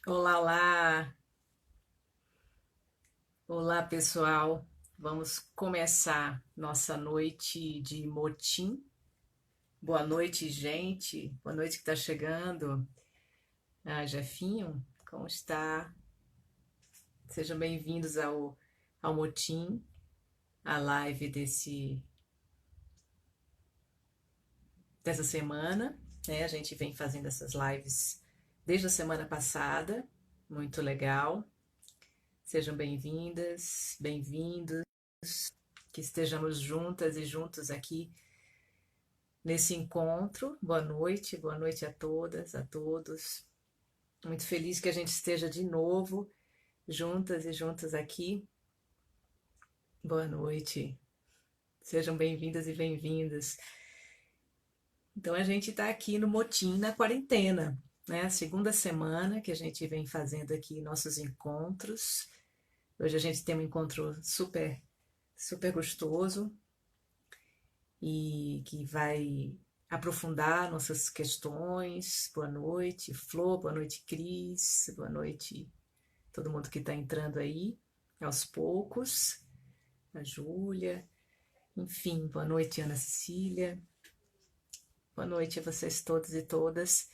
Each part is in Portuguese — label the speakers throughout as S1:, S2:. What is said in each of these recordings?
S1: Olá, olá! Olá, pessoal! Vamos começar nossa noite de motim. Boa noite, gente! Boa noite que está chegando. Jefinho, como está? Sejam bem-vindos ao motim, a live dessa semana, né? A gente vem fazendo essas lives desde a semana passada, muito legal. Sejam bem-vindas, bem-vindos, que estejamos juntas e juntos aqui nesse encontro. Boa noite a todas, a todos. Muito feliz que a gente esteja de novo juntas e juntos aqui. Boa noite. Sejam bem-vindas e bem-vindos. Então a gente está aqui no Motim na quarentena, né? A segunda semana que a gente vem fazendo aqui nossos encontros. Hoje a gente tem um encontro super gostoso e que vai aprofundar nossas questões. Boa noite, Flor, boa noite, Cris, boa noite, todo mundo que está entrando aí, aos poucos, a Júlia, enfim, boa noite, Ana Cecília, boa noite a vocês todos e todas.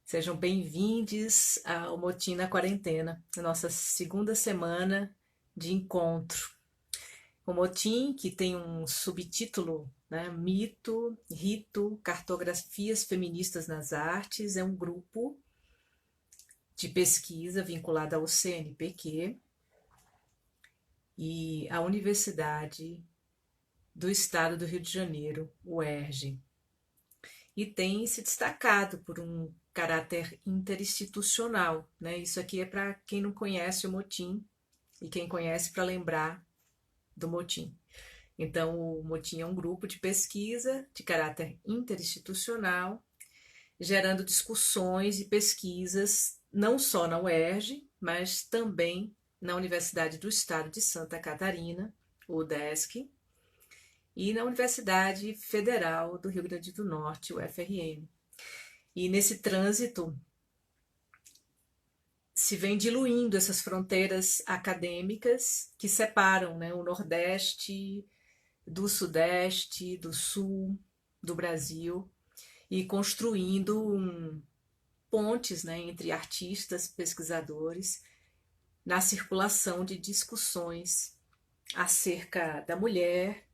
S1: Sejam bem-vindos ao Motim na Quarentena, nossa segunda semana de encontro. O Motim, que tem um subtítulo, né, Mito, Rito, Cartografias Feministas nas Artes, é um grupo de pesquisa vinculado ao CNPq e à Universidade do Estado do Rio de Janeiro, UERJ, e tem se destacado por um caráter interinstitucional, né? Isso aqui é para quem não conhece o Motim e quem conhece para lembrar do Motim. Então, o Motim é um grupo de pesquisa de caráter interinstitucional, gerando discussões e pesquisas não só na UERJ, mas também na Universidade do Estado de Santa Catarina, o UDESC, e na Universidade Federal do Rio Grande do Norte, o UFRN. E nesse trânsito se vem diluindo essas fronteiras acadêmicas que separam, né, o Nordeste do Sudeste, do Sul do Brasil e construindo pontes, né, entre artistas, pesquisadores, na circulação de discussões acerca da mulher,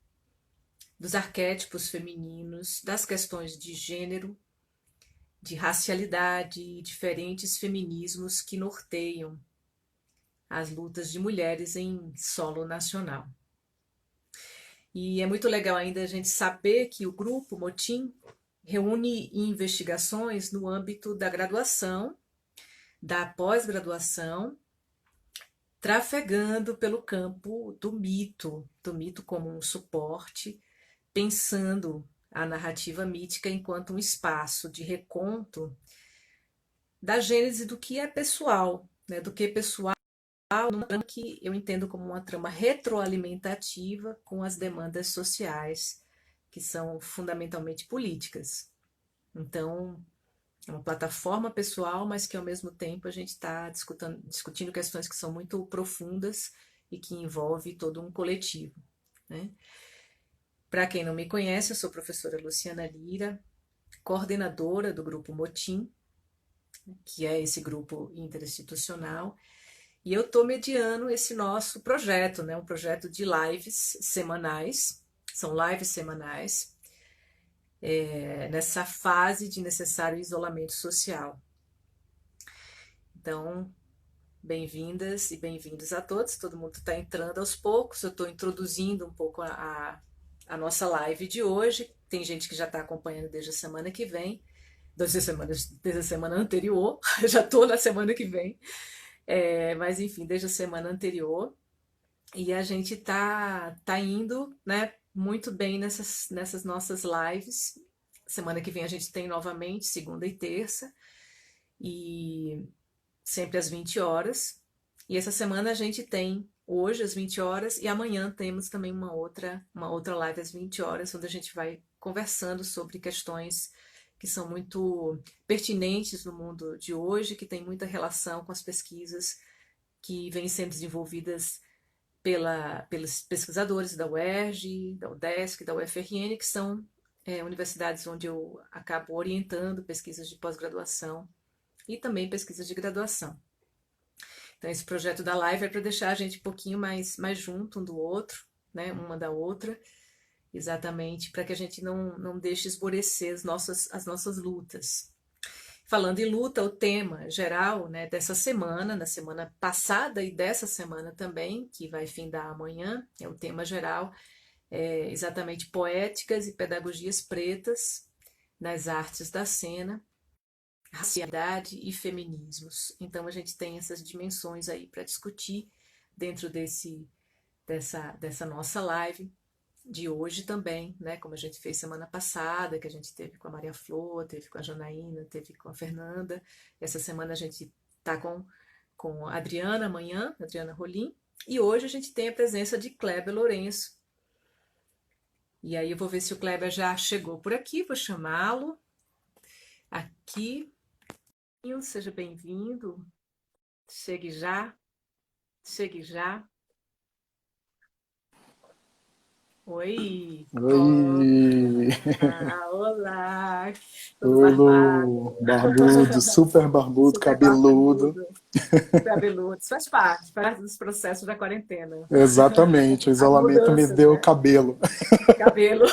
S1: dos arquétipos femininos, das questões de gênero, de racialidade e diferentes feminismos que norteiam as lutas de mulheres em solo nacional. E é muito legal ainda a gente saber que o grupo Motim reúne investigações no âmbito da graduação, da pós-graduação, trafegando pelo campo do mito como um suporte, pensando a narrativa mítica enquanto um espaço de reconto da gênese do que é pessoal, né, do que é pessoal, numa trama que eu entendo como uma trama retroalimentativa com as demandas sociais, que são fundamentalmente políticas. Então, é uma plataforma pessoal, mas que ao mesmo tempo a gente está discutindo questões que são muito profundas e que envolvem todo um coletivo, né? Para quem não me conhece, eu sou a professora Luciana Lira, coordenadora do Grupo Motim, que é esse grupo interinstitucional, e eu estou mediando esse nosso projeto, né? Um projeto de lives semanais, são lives semanais, nessa fase de necessário isolamento social. Então, bem-vindas e bem-vindos a todos. Todo mundo está entrando aos poucos. Eu estou introduzindo um pouco a nossa live de hoje. Tem gente que já está acompanhando desde a semana que vem, desde a semana anterior. Já estou na semana que vem. Mas, enfim, desde a semana anterior. E a gente tá indo, né, muito bem nessas nossas lives. Semana que vem a gente tem novamente, segunda e terça. E sempre às 20 horas. E essa semana a gente tem hoje às 20 horas e amanhã temos também uma outra live às 20 horas, onde a gente vai conversando sobre questões que são muito pertinentes no mundo de hoje, que tem muita relação com as pesquisas que vêm sendo desenvolvidas pelos pesquisadores da UERJ, da UDESC, da UFRN, que são universidades onde eu acabo orientando pesquisas de pós-graduação e também pesquisas de graduação. Então, esse projeto da live é para deixar a gente um pouquinho mais junto um do outro, né, uma da outra, exatamente para que a gente não deixe esmorecer as nossas lutas. Falando em luta, o tema geral, né, dessa semana, na semana passada e dessa semana também, que vai findar amanhã, é o tema geral, exatamente poéticas e pedagogias pretas nas artes da cena, racialidade e feminismos. Então a gente tem essas dimensões aí para discutir dentro dessa nossa live de hoje também, né? Como a gente fez semana passada, que a gente teve com a Maria Flor, teve com a Janaína, teve com a Fernanda. Essa semana a gente está com a Adriana amanhã, Adriana Rolim, e hoje a gente tem a presença de Kleber Lourenço. E aí eu vou ver se o Kleber já chegou por aqui, vou chamá-lo aqui. Seja bem-vindo. Chegue já. Chegue já. Oi.
S2: Oi!
S1: Olá. Todo
S2: Oi,
S1: barbado.
S2: Lu! Barbudo, super barbudo,
S1: Super
S2: cabeludo.
S1: barbudo. Cabeludo. Isso faz parte dos processos da quarentena.
S2: Exatamente, o
S1: As
S2: isolamento me
S1: mudanças,
S2: deu
S1: né?
S2: cabelo.
S1: Cabelo.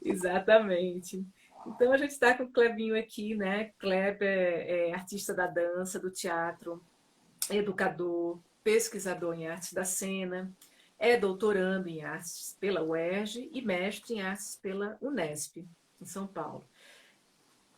S1: Exatamente. Então a gente está com o Clebinho aqui, né? Kleber é artista da dança, do teatro, educador, pesquisador em artes da cena, é doutorando em artes pela UERJ e mestre em artes pela Unesp, em São Paulo.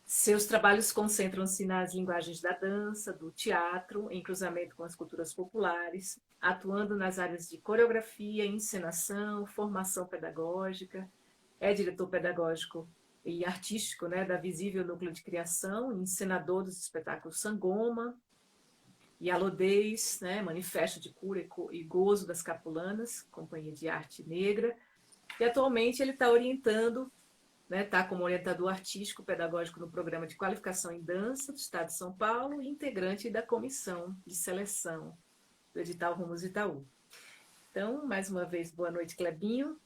S1: Seus trabalhos concentram-se nas linguagens da dança, do teatro, em cruzamento com as culturas populares, atuando nas áreas de coreografia, encenação, formação pedagógica, é diretor pedagógico e artístico, né, da Visível Núcleo de Criação, encenador dos espetáculos Sangoma e Alodez, né, Manifesto de Cura e Gozo das Capulanas, Companhia de Arte Negra, e atualmente ele está orientando, né, está como orientador artístico pedagógico no Programa de Qualificação em Dança do Estado de São Paulo e integrante da Comissão de Seleção do Edital Rumos Itaú. Então, mais uma vez, boa noite, Clebinho.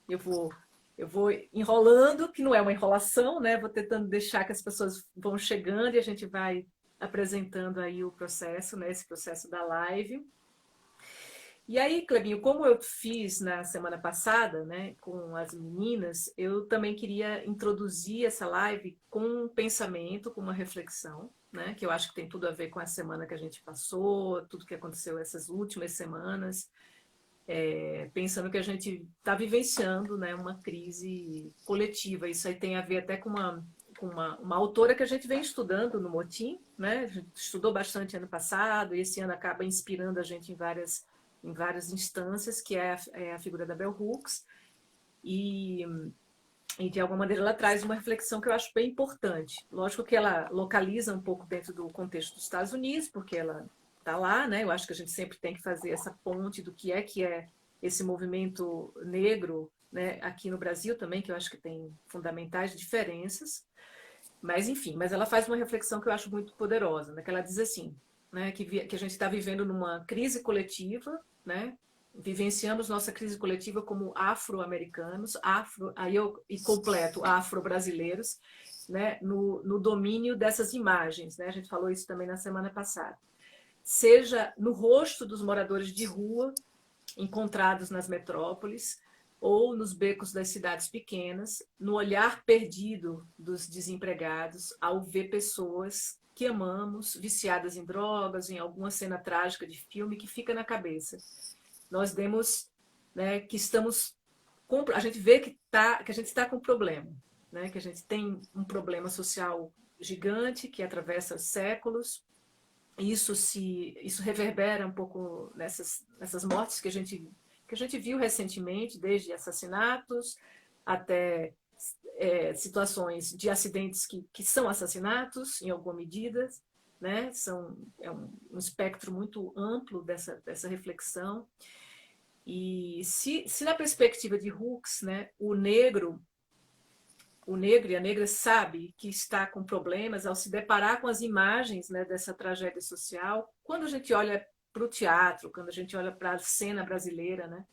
S1: Eu vou enrolando, que não é uma enrolação, né? Vou tentando deixar que as pessoas vão chegando e a gente vai apresentando aí o processo, né? Esse processo da live. E aí, Clebinho, como eu fiz na semana passada, né, com as meninas, eu também queria introduzir essa live com um pensamento, com uma reflexão, né, que eu acho que tem tudo a ver com a semana que a gente passou, tudo que aconteceu essas últimas semanas, pensando que a gente está vivenciando, né, uma crise coletiva. Isso aí tem a ver até com uma autora que a gente vem estudando no Motim, né? A gente estudou bastante ano passado e esse ano acaba inspirando a gente em várias instâncias, que é a figura da Bell Hooks, e de alguma maneira ela traz uma reflexão que eu acho bem importante. Lógico que ela localiza um pouco dentro do contexto dos Estados Unidos, porque ela está lá, né? Eu acho que a gente sempre tem que fazer essa ponte do que é esse movimento negro, né? Aqui no Brasil também, que eu acho que tem fundamentais diferenças. Mas, enfim, mas ela faz uma reflexão que eu acho muito poderosa, né? Que ela diz assim, né? Que a gente está vivendo numa crise coletiva, né? Vivenciamos nossa crise coletiva como afro-americanos, e completo afro-brasileiros, né? No domínio dessas imagens, né? A gente falou isso também na semana passada. Seja no rosto dos moradores de rua, encontrados nas metrópoles, ou nos becos das cidades pequenas, no olhar perdido dos desempregados ao ver pessoas que amamos, viciadas em drogas, em alguma cena trágica de filme que fica na cabeça. Nós vemos, né, que estamos a gente vê que a gente está com um problema, né, que a gente tem um problema social gigante que atravessa séculos. Isso reverbera um pouco nessas mortes que a gente viu recentemente, desde assassinatos até situações de acidentes que são assassinatos, em alguma medida, né? É um espectro muito amplo dessa reflexão. E se na perspectiva de Hooks, né, o negro o negro e a negra sabe que está com problemas ao se deparar com as imagens, né, dessa tragédia social. Quando a gente olha para o teatro, quando a gente olha para a cena brasileira, né,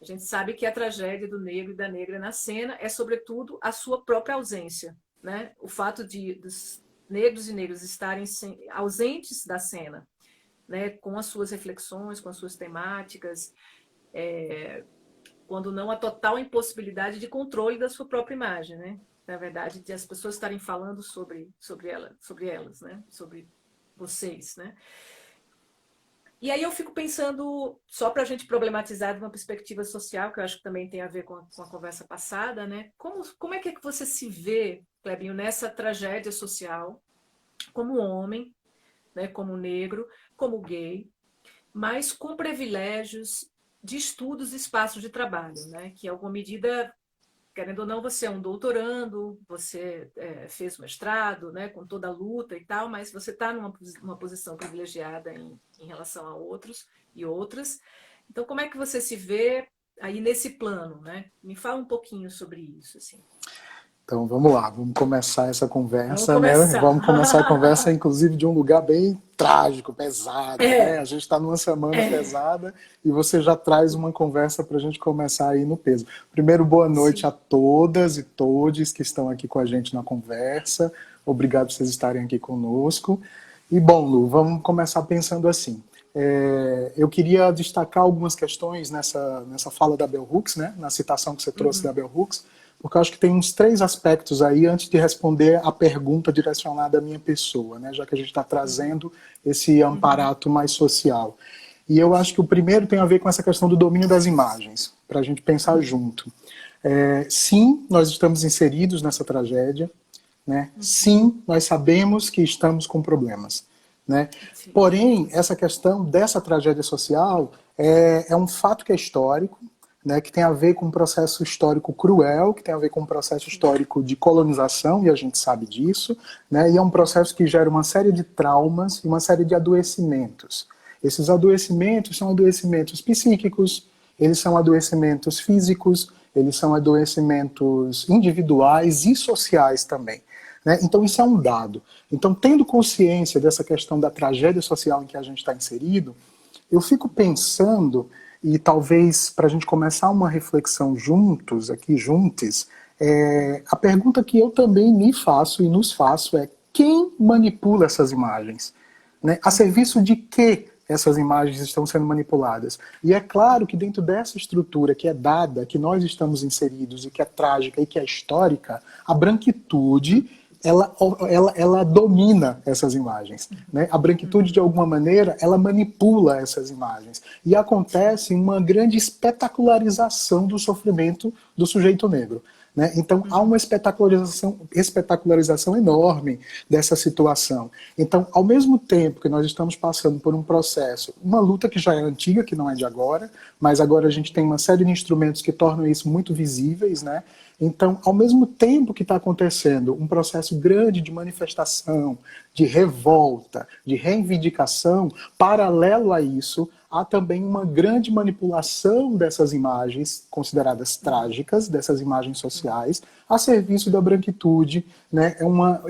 S1: a gente sabe que a tragédia do negro e da negra na cena é, sobretudo, a sua própria ausência, né? O fato dos negros e negras estarem ausentes da cena, né, com as suas reflexões, com as suas temáticas, quando não a total impossibilidade de controle da sua própria imagem, né? Na verdade, de as pessoas estarem falando sobre elas, né? Sobre vocês, né? E aí eu fico pensando, só para a gente problematizar de uma perspectiva social, que eu acho que também tem a ver com a conversa passada, né? Como é que você se vê, Clebinho, nessa tragédia social, como homem, né? Como negro, como gay, mas com privilégios de estudos e espaços de trabalho, né? Que, em alguma medida, querendo ou não, você é um doutorando, você fez mestrado, né? Com toda a luta e tal, mas você está numa posição privilegiada em relação a outros e outras. Então, como é que você se vê aí nesse plano, né? Me fala um pouquinho sobre isso, assim.
S2: Então vamos lá, vamos começar essa
S1: Vamos
S2: conversa, né? Vamos começar a conversa,
S1: começar.
S2: inclusive, de um lugar bem trágico, pesado, né? A
S1: É,
S2: gente está numa semana
S1: é,
S2: pesada e você já traz uma conversa para a gente começar aí no peso. Primeiro, boa noite a
S1: sim.
S2: todas e todes que estão aqui com a gente na conversa. Obrigado por vocês estarem aqui conosco. E bom, Lu, vamos começar pensando assim. Eu queria destacar algumas questões nessa fala da Bell Hooks, né? Na citação que você trouxe da
S1: Uhum,
S2: Bell Hooks, porque eu acho que tem uns 3 aspectos aí antes de responder a pergunta direcionada à minha pessoa, né? Já que a gente está
S1: uhum,
S2: trazendo esse
S1: uhum,
S2: amparato mais social. E eu acho que o primeiro tem a ver com essa questão do domínio das imagens, para a gente pensar
S1: uhum,
S2: junto. Sim, nós estamos inseridos nessa tragédia, né?
S1: uhum,
S2: Sim, nós sabemos que estamos com problemas, né?
S1: sim.
S2: Porém, essa questão dessa tragédia social é um fato que é histórico, né, que tem a ver com um processo histórico cruel, que tem a ver com um processo
S1: Sim.
S2: histórico de colonização, e a gente sabe disso, né, e é um processo que gera uma série de traumas e uma série de adoecimentos. Esses adoecimentos são adoecimentos psíquicos, eles são adoecimentos físicos, eles são adoecimentos individuais e sociais também. Né? Então, isso é um dado. Então, tendo consciência dessa questão da tragédia social em que a gente está inserido, eu fico pensando, e talvez para a gente começar uma reflexão juntos, aqui juntos, a pergunta que eu também me faço e nos faço é: quem manipula essas imagens? Né? A
S1: Uhum,
S2: serviço de que essas imagens estão sendo manipuladas? E é claro que dentro dessa estrutura que é dada, que nós estamos inseridos e que é trágica e que é histórica, a branquitude ela domina essas imagens. Né? A branquitude, de
S1: uhum,
S2: alguma maneira, ela manipula essas imagens. E
S1: sim.
S2: acontece uma grande espetacularização do sofrimento do sujeito negro. Né? Então há uma
S1: Uhum,
S2: espetacularização enorme dessa situação. Então, ao mesmo tempo que nós estamos passando por um processo, uma luta que já é antiga, que não é de agora, mas agora a gente tem uma série de instrumentos que tornam isso muito visíveis, né? Então, ao mesmo tempo que está acontecendo um processo grande de manifestação, de revolta, de reivindicação, paralelo a isso, há também uma grande manipulação dessas imagens consideradas
S1: uhum,
S2: trágicas, dessas imagens
S1: uhum,
S2: sociais, a serviço da branquitude, né,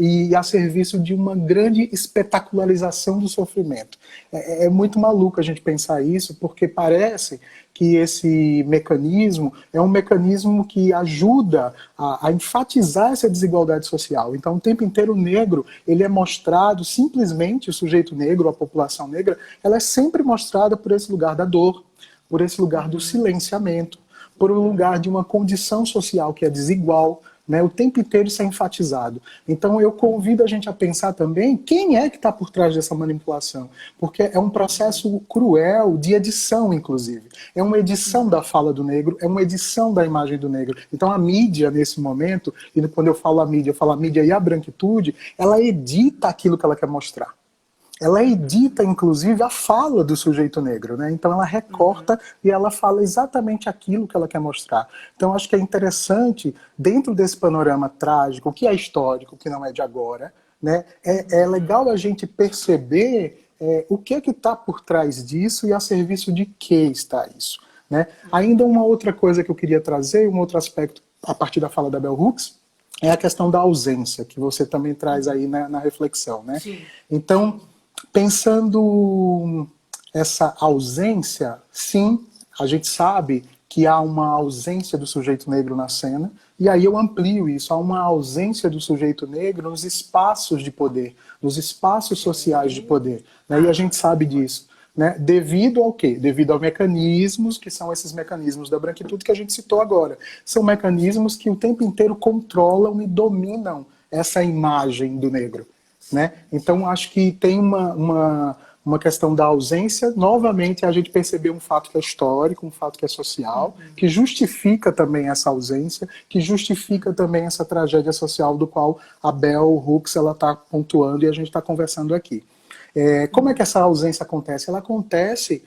S2: e a serviço de uma grande espetacularização do sofrimento. É muito maluco a gente pensar isso, porque parece que esse mecanismo é um mecanismo que ajuda a enfatizar essa desigualdade social. Então, o tempo inteiro o negro ele é mostrado, simplesmente o sujeito negro, a população negra, ela é sempre mostrada por esse lugar da dor, por esse lugar do
S1: uhum,
S2: silenciamento, por um lugar de uma condição social que é desigual, né? O tempo inteiro isso é enfatizado. Então eu
S1: uhum,
S2: convido a gente a pensar também quem é que está por trás dessa manipulação, porque é um
S1: uhum,
S2: processo cruel de edição, inclusive. É uma edição da
S1: uhum,
S2: fala do negro, é uma edição da imagem do negro. Então a mídia, nesse momento, e quando eu falo a mídia, eu falo a mídia e a branquitude, ela edita aquilo que ela quer mostrar. Ela edita,
S1: uhum,
S2: inclusive, a fala do sujeito negro, né? Então ela
S1: uhum,
S2: recorta e ela fala exatamente aquilo que ela quer mostrar. Então acho que é interessante, dentro desse panorama trágico, que é histórico, que não é de agora, né? É
S1: uhum,
S2: legal a gente perceber o que está por trás disso e a serviço de que está isso. Né? Ainda
S1: uhum,
S2: uma outra coisa que eu queria trazer, um outro aspecto a partir da fala da Bell Hooks, é a questão da ausência, que você também traz aí na reflexão, né?
S1: Sim,
S2: Então, pensando essa ausência, sim, a gente sabe que há uma ausência do sujeito negro na cena, e aí eu amplio isso, há uma ausência do sujeito negro nos espaços de poder, nos espaços sociais de
S1: ok.
S2: poder, né? E a gente sabe disso. Né? Devido ao quê? Devido a mecanismos, que são esses mecanismos da branquitude que a gente citou agora. São mecanismos que o tempo inteiro controlam e dominam essa imagem do negro. Né? Então, acho que tem uma questão da ausência. Novamente, a gente percebeu um fato que é histórico, um fato que é social, que justifica também essa ausência, que justifica também essa tragédia social do qual a Bell Hooks está pontuando e a gente está conversando aqui. Como é que essa ausência acontece? Ela acontece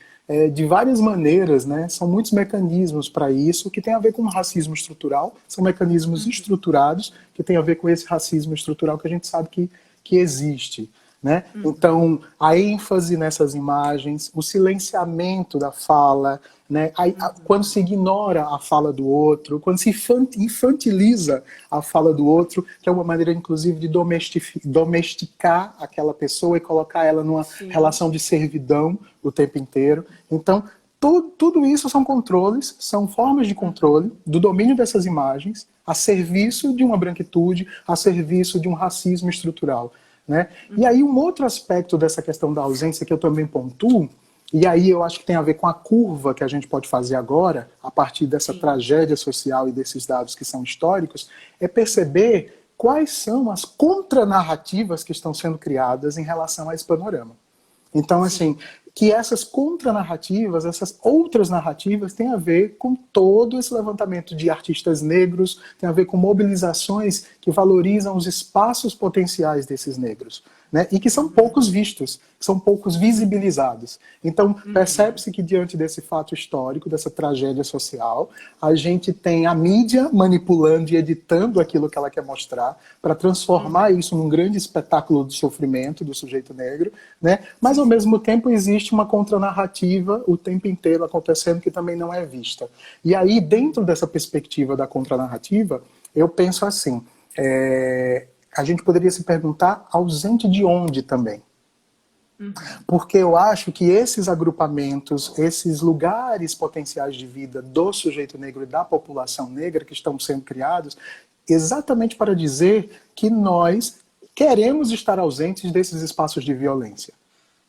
S2: de várias maneiras, né? São muitos mecanismos para isso, que tem a ver com o racismo estrutural, são mecanismos estruturados que tem a ver com esse racismo estrutural que a gente sabe que existe. Né? Então, a ênfase nessas imagens, o silenciamento da fala, né? Quando se ignora a fala do outro, quando se infantiliza a fala do outro, que é uma maneira, inclusive, de domesticar aquela pessoa e colocar ela numa
S1: Sim.
S2: relação de servidão o tempo inteiro. Então, tudo isso são controles, são formas de controle do domínio dessas imagens a serviço de uma branquitude, a serviço de um racismo estrutural. Né? E aí um outro aspecto dessa questão da ausência que eu também pontuo, e aí eu acho que tem a ver com a curva que a gente pode fazer agora, a partir dessa
S1: Sim.
S2: tragédia social e desses dados que são históricos, é perceber quais são as contranarrativas que estão sendo criadas em relação a esse panorama. Então, assim, que essas contranarrativas, essas outras narrativas, têm a ver com todo esse levantamento de artistas negros, tem a ver com mobilizações que valorizam os espaços potenciais desses negros, né? E que são poucos vistos, que são poucos visibilizados. Então, percebe-se que diante desse fato histórico, dessa tragédia social, a gente tem a mídia manipulando e editando aquilo que ela quer mostrar para transformar isso num grande espetáculo do sofrimento do sujeito negro, né? Mas, ao mesmo tempo, existe uma contranarrativa o tempo inteiro acontecendo que também não é vista. E aí, dentro dessa perspectiva da contranarrativa, eu penso assim, a gente poderia se perguntar ausente de onde também. Porque eu acho que esses agrupamentos, esses lugares potenciais de vida do sujeito negro e da população negra que estão sendo criados, exatamente para dizer que nós queremos estar ausentes desses espaços de violência.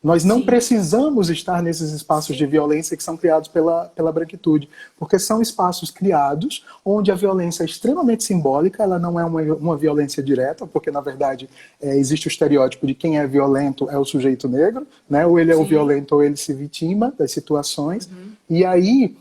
S2: Nós não
S1: Sim.
S2: precisamos estar nesses espaços de violência que são criados pela branquitude, porque são espaços criados onde a violência é extremamente simbólica, ela não é uma violência direta, porque, na verdade, existe o estereótipo de quem é violento é o sujeito negro, né? Ou ele é o violento ou ele se vitima das situações. E aí,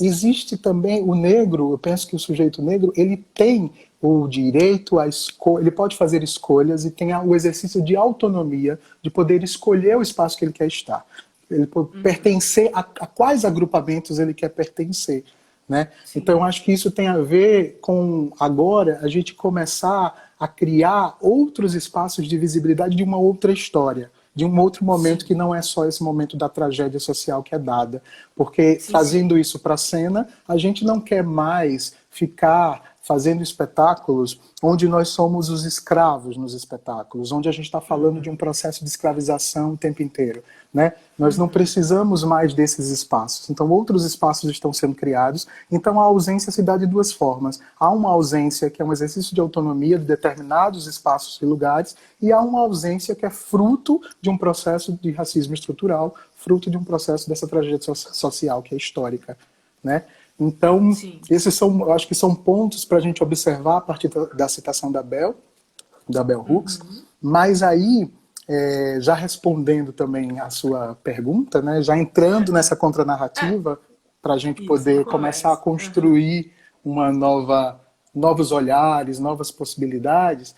S2: existe também o negro, eu penso que o sujeito negro, ele tem o direito à escolha, ele pode fazer escolhas e tem o exercício de autonomia, de poder escolher o espaço que ele quer estar. Ele pode pertencer a quais agrupamentos ele quer pertencer. Né? Então, eu acho que isso tem a ver com, agora, a gente começar a criar outros espaços de visibilidade de uma outra história, de um outro momento que não é só esse momento da tragédia social que é dada. Porque, trazendo isso para a cena, a gente não quer mais ficar fazendo espetáculos onde nós somos os escravos nos espetáculos, onde a gente está falando de um processo de escravização o tempo inteiro. Né? Nós não precisamos mais desses espaços. Então, outros espaços estão sendo criados. Então, a ausência se dá de duas formas. Há uma ausência que é um exercício de autonomia de determinados espaços e lugares, e há uma ausência que é fruto de um processo de racismo estrutural, fruto de um processo dessa tragédia social que é histórica. Né? Então, esses são, eu acho que são pontos para a gente observar a partir da citação da Bell Hooks, mas aí, já respondendo também a sua pergunta, né, já entrando nessa contranarrativa, para a gente poder começar a construir novos olhares, novas possibilidades,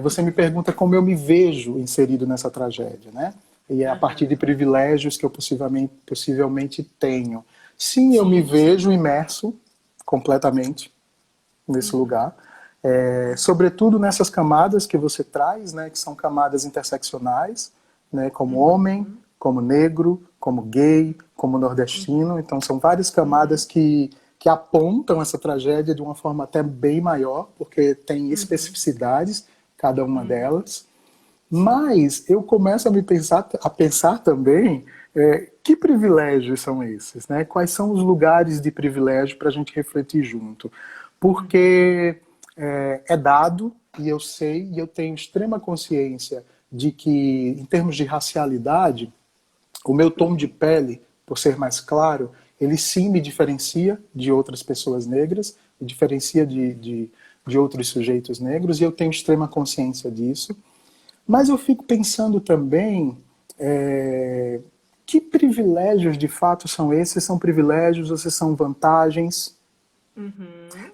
S2: você me pergunta como eu me vejo inserido nessa tragédia, né? E é a partir de privilégios que eu possivelmente tenho. Sim, eu me vejo imerso completamente nesse lugar, sobretudo nessas camadas que você traz, né, que são camadas interseccionais, né, como homem, como negro, como gay, como nordestino. Então são várias camadas que que apontam essa tragédia de uma forma até bem maior, porque tem especificidades, cada uma delas. Mas eu começo a pensar também que privilégios são esses, né? Quais são os lugares de privilégio para a gente refletir junto? Porque é dado, e eu sei, e eu tenho extrema consciência de que, em termos de racialidade, o meu tom de pele, por ser mais claro, ele sim me diferencia de outras pessoas negras, me diferencia de outros sujeitos negros, e eu tenho extrema consciência disso. Mas eu fico pensando também que privilégios de fato são esses? São privilégios ou se são vantagens?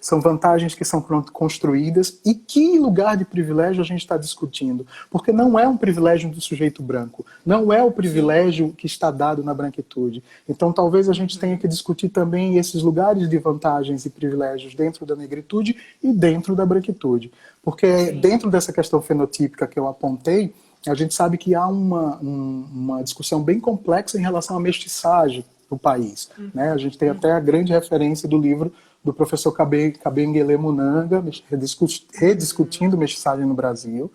S2: São vantagens que são construídas. E que lugar de privilégio a gente está discutindo? Porque não é um privilégio do sujeito branco. Não é o privilégio que está dado na branquitude. Então talvez a gente tenha que discutir também esses lugares de vantagens e privilégios dentro da negritude e dentro da branquitude. Porque dentro dessa questão fenotípica que eu apontei, a gente sabe que há uma discussão bem complexa em relação à mestiçagem no país. Né? A gente tem até a grande referência do livro do professor Kabengele Munanga, rediscutindo mestiçagem no Brasil,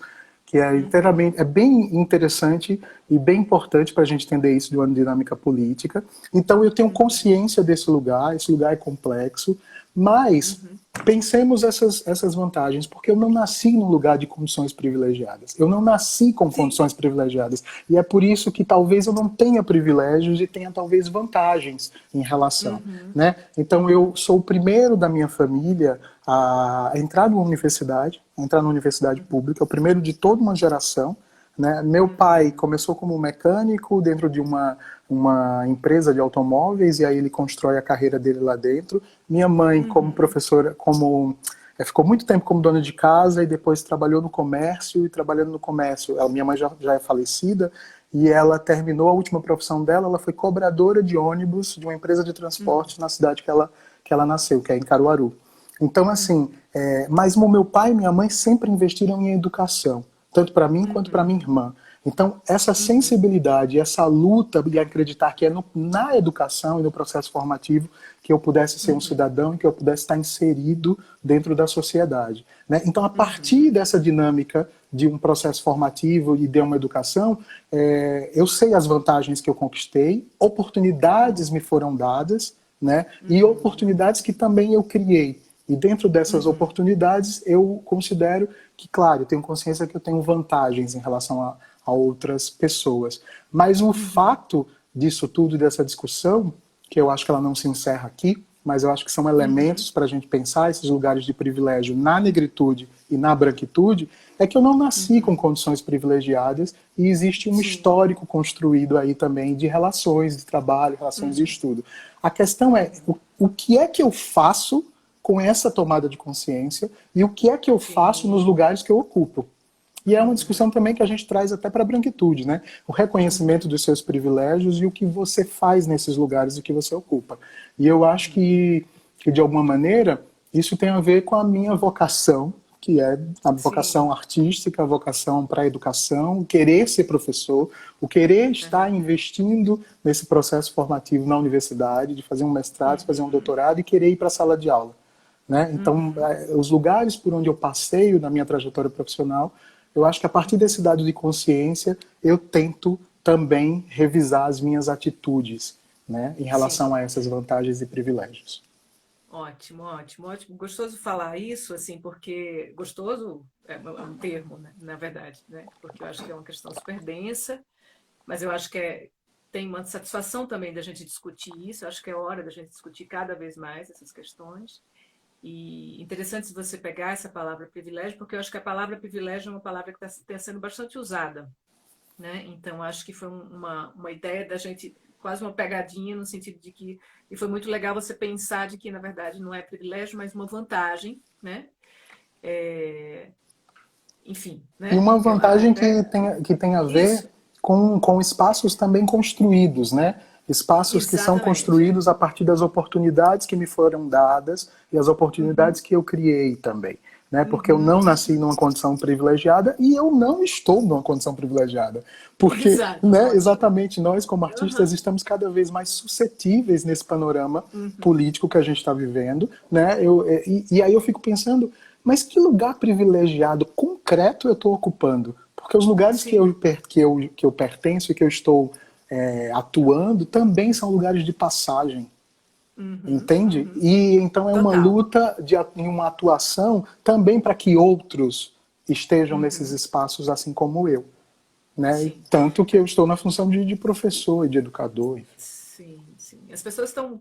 S2: que é bem interessante e bem importante para a gente entender isso de uma dinâmica política. Então eu tenho consciência desse lugar, esse lugar é complexo, mas pensemos essas vantagens, porque eu não nasci num lugar de condições privilegiadas. Eu não nasci com condições privilegiadas. E é por isso que talvez eu não tenha privilégios e tenha talvez vantagens em relação. Né? Então eu sou o primeiro da minha família a entrar numa universidade, pública, o primeiro de toda uma geração. Né? Meu pai começou como mecânico dentro de uma empresa de automóveis, e aí ele constrói a carreira dele lá dentro. Minha mãe, como professora, ficou muito tempo como dona de casa e depois trabalhou no comércio, e trabalhando no comércio, minha mãe já é falecida, e ela terminou a última profissão dela, ela foi cobradora de ônibus de uma empresa de transporte na cidade que ela nasceu, que é em Caruaru. Então, assim, mas o meu pai e minha mãe sempre investiram em educação, tanto para mim quanto para minha irmã. Então, essa sensibilidade, essa luta de acreditar que é na educação e no processo formativo que eu pudesse ser um cidadão e que eu pudesse estar inserido dentro da sociedade. Né? Então, a partir dessa dinâmica de um processo formativo e de uma educação, eu sei as vantagens que eu conquistei, oportunidades me foram dadas, né? E oportunidades que também eu criei. E dentro dessas oportunidades, eu considero que, claro, eu tenho consciência que eu tenho vantagens em relação a outras pessoas. Mas o fato disso tudo, dessa discussão, que eu acho que ela não se encerra aqui, mas eu acho que são elementos para a gente pensar esses lugares de privilégio na negritude e na branquitude, é que eu não nasci com condições privilegiadas e existe um histórico construído aí também de relações de trabalho, relações de estudo. A questão é, o que é que eu faço com essa tomada de consciência e o que é que eu faço nos lugares que eu ocupo? E é uma discussão também que a gente traz até para a branquitude, né? O reconhecimento dos seus privilégios e o que você faz nesses lugares e o que você ocupa. E eu acho que de alguma maneira, isso tem a ver com a minha vocação, que é a vocação artística, a vocação para a educação, o querer ser professor, o querer estar investindo nesse processo formativo na universidade, de fazer um mestrado, fazer um doutorado e querer ir para a sala de aula. Né? Então, os lugares por onde eu passeio na minha trajetória profissional, eu acho que a partir desse dado de consciência, eu tento também revisar as minhas atitudes, né, em relação a essas vantagens e privilégios.
S1: Ótimo, ótimo, ótimo. Gostoso falar isso, assim, porque gostoso é um termo, né, na verdade, né? Porque eu acho que é uma questão super densa, mas eu acho que tem uma satisfação também da gente discutir isso. Eu acho que é hora da gente discutir cada vez mais essas questões. E interessante você pegar essa palavra privilégio, porque eu acho que a palavra privilégio é uma palavra que está sendo bastante usada, né? Então, acho que foi uma ideia da gente, quase uma pegadinha, no sentido de que... E foi muito legal você pensar de que, na verdade, não é privilégio, mas uma vantagem, né? Enfim, né?
S2: E uma vantagem
S1: até...
S2: que tem a ver com espaços também construídos, né? Espaços que são construídos a partir das oportunidades que me foram dadas e as oportunidades que eu criei também. né? Porque eu não nasci numa condição privilegiada e eu não estou numa condição privilegiada. Porque,
S1: Exato,
S2: né,
S1: ótimo.
S2: exatamente, nós como artistas estamos cada vez mais suscetíveis nesse panorama político que a gente está vivendo, né? E aí eu fico pensando, mas que lugar privilegiado concreto eu estou ocupando? Porque os lugares que eu pertenço e que eu estou atuando também são lugares de passagem. Entende? E então é uma
S1: Total.
S2: luta em uma atuação também para que outros estejam nesses espaços assim como eu. Né? E
S1: Sim.
S2: tanto que eu estou na função de professor e de educador.
S1: Sim, sim. As pessoas estão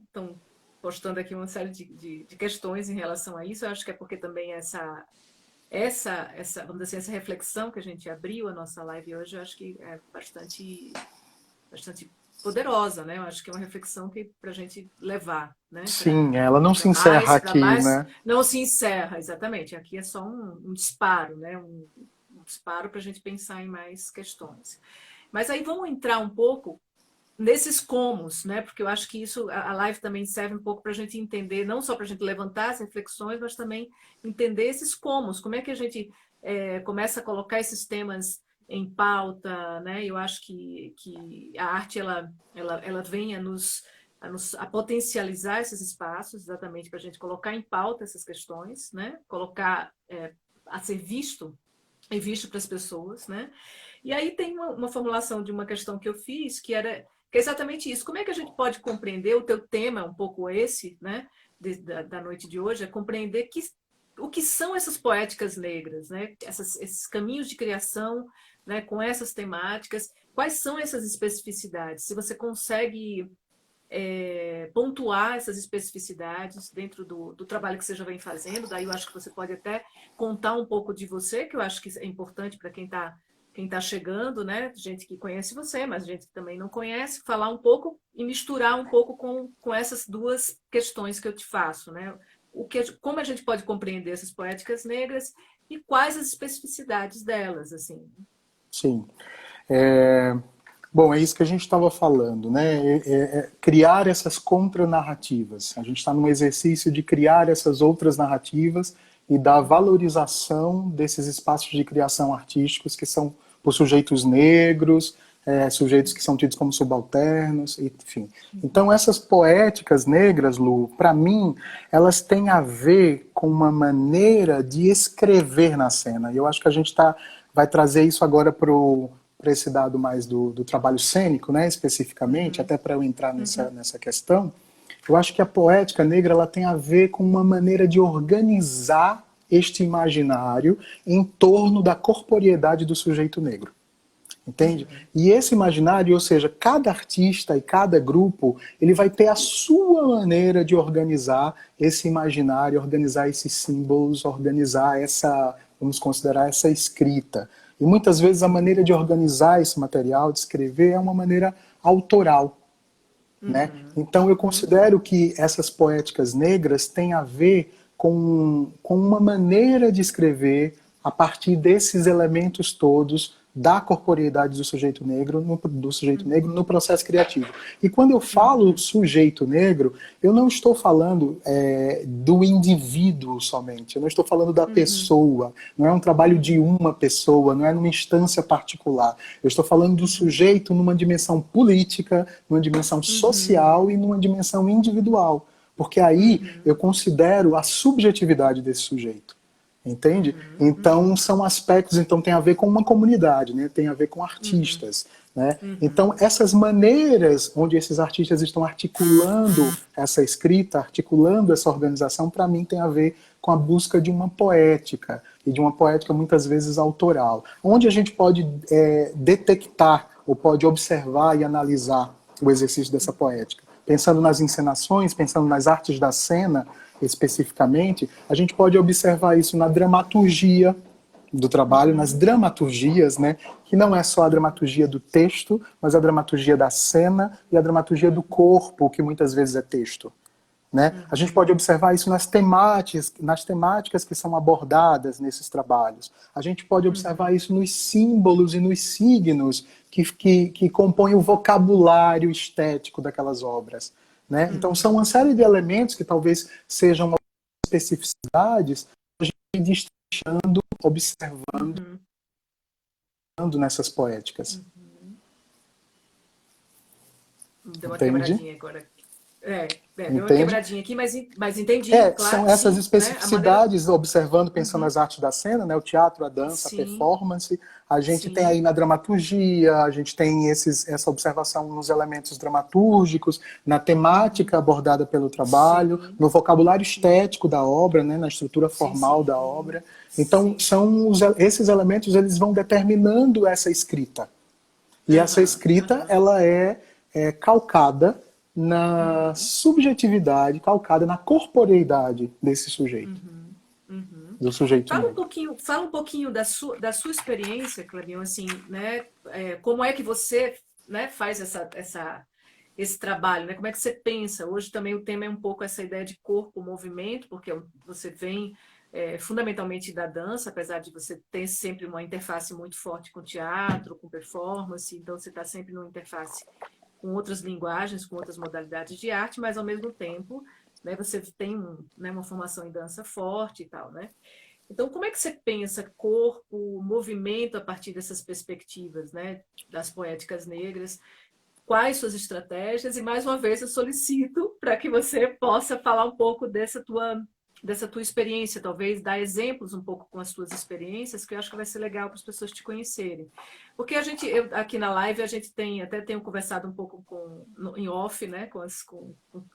S1: postando aqui uma série de questões em relação a isso. Eu acho que é porque também vamos dizer assim, essa reflexão que a gente abriu a nossa live hoje, eu acho que é bastante poderosa, né? Eu acho que é uma reflexão que para a gente levar, né?
S2: Sim, ela não se encerra
S1: Para
S2: aqui,
S1: mais,
S2: né?
S1: não se encerra, exatamente. Aqui é só um disparo, né? Um disparo para a gente pensar em mais questões. Mas aí vamos entrar um pouco nesses comos, né? Porque eu acho que isso, a live também serve um pouco para a gente entender, não só para a gente levantar as reflexões, mas também entender esses comos, como é que a gente começa a colocar esses temas em pauta, né? Eu acho que a arte ela vem a potencializar esses espaços, exatamente para a gente colocar em pauta essas questões, né? Colocar a ser visto e visto para as pessoas, né? E aí tem uma formulação de uma questão que eu fiz, que é exatamente isso. Como é que a gente pode compreender, o teu tema é um pouco esse, né, da noite de hoje, é compreender o que são essas poéticas negras, né? Esses caminhos de criação, né, com essas temáticas, quais são essas especificidades? Se você consegue pontuar essas especificidades dentro do trabalho que você já vem fazendo, daí eu acho que você pode até contar um pouco de você, que eu acho que é importante para quem tá chegando, né? Gente que conhece você, mas gente que também não conhece, falar um pouco e misturar um pouco com essas duas questões que eu te faço, né? Como a gente pode compreender essas poéticas negras e quais as especificidades delas, assim.
S2: Sim. Bom, é isso que a gente estava falando, né? Criar essas contranarrativas. A gente está num exercício de criar essas outras narrativas e dar valorização desses espaços de criação artísticos que são por sujeitos negros, sujeitos que são tidos como subalternos, enfim. Então, essas poéticas negras, Lu, para mim, elas têm a ver com uma maneira de escrever na cena. E eu acho que a gente vai trazer isso agora para esse dado mais do trabalho cênico, né, especificamente, até para eu entrar nessa questão. Eu acho que a poética negra ela tem a ver com uma maneira de organizar este imaginário em torno da corporeidade do sujeito negro. Entende? E esse imaginário, ou seja, cada artista e cada grupo, ele vai ter a sua maneira de organizar esse imaginário, organizar esses símbolos, organizar vamos considerar essa escrita. E muitas vezes a maneira de organizar esse material, de escrever, é uma maneira autoral. Né? Então eu considero que essas poéticas negras têm a ver com uma maneira de escrever a partir desses elementos todos da corporeidade do sujeito negro no processo criativo. E quando eu falo sujeito negro, eu não estou falando do indivíduo somente, eu não estou falando da pessoa, não é um trabalho de uma pessoa, não é numa instância particular. Eu estou falando do sujeito numa dimensão política, numa dimensão social e numa dimensão individual. Porque aí eu considero a subjetividade desse sujeito. Entende? Então são aspectos, então tem a ver com uma comunidade, né? Tem a ver com artistas, né? Então essas maneiras onde esses artistas estão articulando essa escrita, articulando essa organização, para mim tem a ver com a busca de uma poética, e de uma poética muitas vezes autoral, onde a gente pode detectar ou pode observar e analisar o exercício dessa poética. Pensando nas encenações, pensando nas artes da cena, especificamente, a gente pode observar isso na dramaturgia do trabalho, nas dramaturgias, né, que não é só a dramaturgia do texto, mas a dramaturgia da cena e a dramaturgia do corpo, que muitas vezes é texto. Né? A gente pode observar isso nas temáticas que são abordadas nesses trabalhos. A gente pode observar isso nos símbolos e nos signos que compõem o vocabulário estético daquelas obras. Né? Então, são uma série de elementos que talvez sejam especificidades para a gente observando nessas poéticas.
S1: Deu uma
S2: Entende?
S1: quebradinha agora. Deu uma
S2: Entende?
S1: quebradinha aqui, mas entendi, claro,
S2: São essas
S1: sim,
S2: especificidades,
S1: né?
S2: observando, pensando nas artes da cena, né? O teatro, a dança, a
S1: Sim,
S2: performance. A gente tem
S1: sim,
S2: aí na dramaturgia, a gente tem essa observação nos elementos dramatúrgicos, na temática abordada pelo trabalho,
S1: sim,
S2: no vocabulário
S1: sim,
S2: estético da obra, né? Na estrutura
S1: sim,
S2: formal da
S1: sim,
S2: obra. Então,
S1: sim.
S2: esses elementos eles vão determinando essa escrita. E essa
S1: Aham,
S2: escrita,
S1: aham,
S2: ela é calcada na
S1: uhum,
S2: subjetividade, calcada na corporeidade desse sujeito,
S1: uhum, uhum.
S2: do sujeito negro.
S1: Fala um pouquinho da sua experiência, Clarion, assim, né? Como é que você, né, faz esse trabalho, né? Como é que você pensa? Hoje também o tema é um pouco essa ideia de corpo, movimento, porque você vem fundamentalmente da dança, apesar de você ter sempre uma interface muito forte com teatro, com performance, então você está sempre numa interface com outras linguagens, com outras modalidades de arte, mas ao mesmo tempo, né, você tem né, uma formação em dança forte e tal, né? Então, como é que você pensa corpo, movimento a partir dessas perspectivas, né, das poéticas negras? Quais suas estratégias? E mais uma vez eu solicito para que você possa falar um pouco dessa tua experiência, talvez dar exemplos um pouco com as tuas experiências, que eu acho que vai ser legal para as pessoas te conhecerem. Porque aqui na live a gente tenho conversado um pouco em off, né, com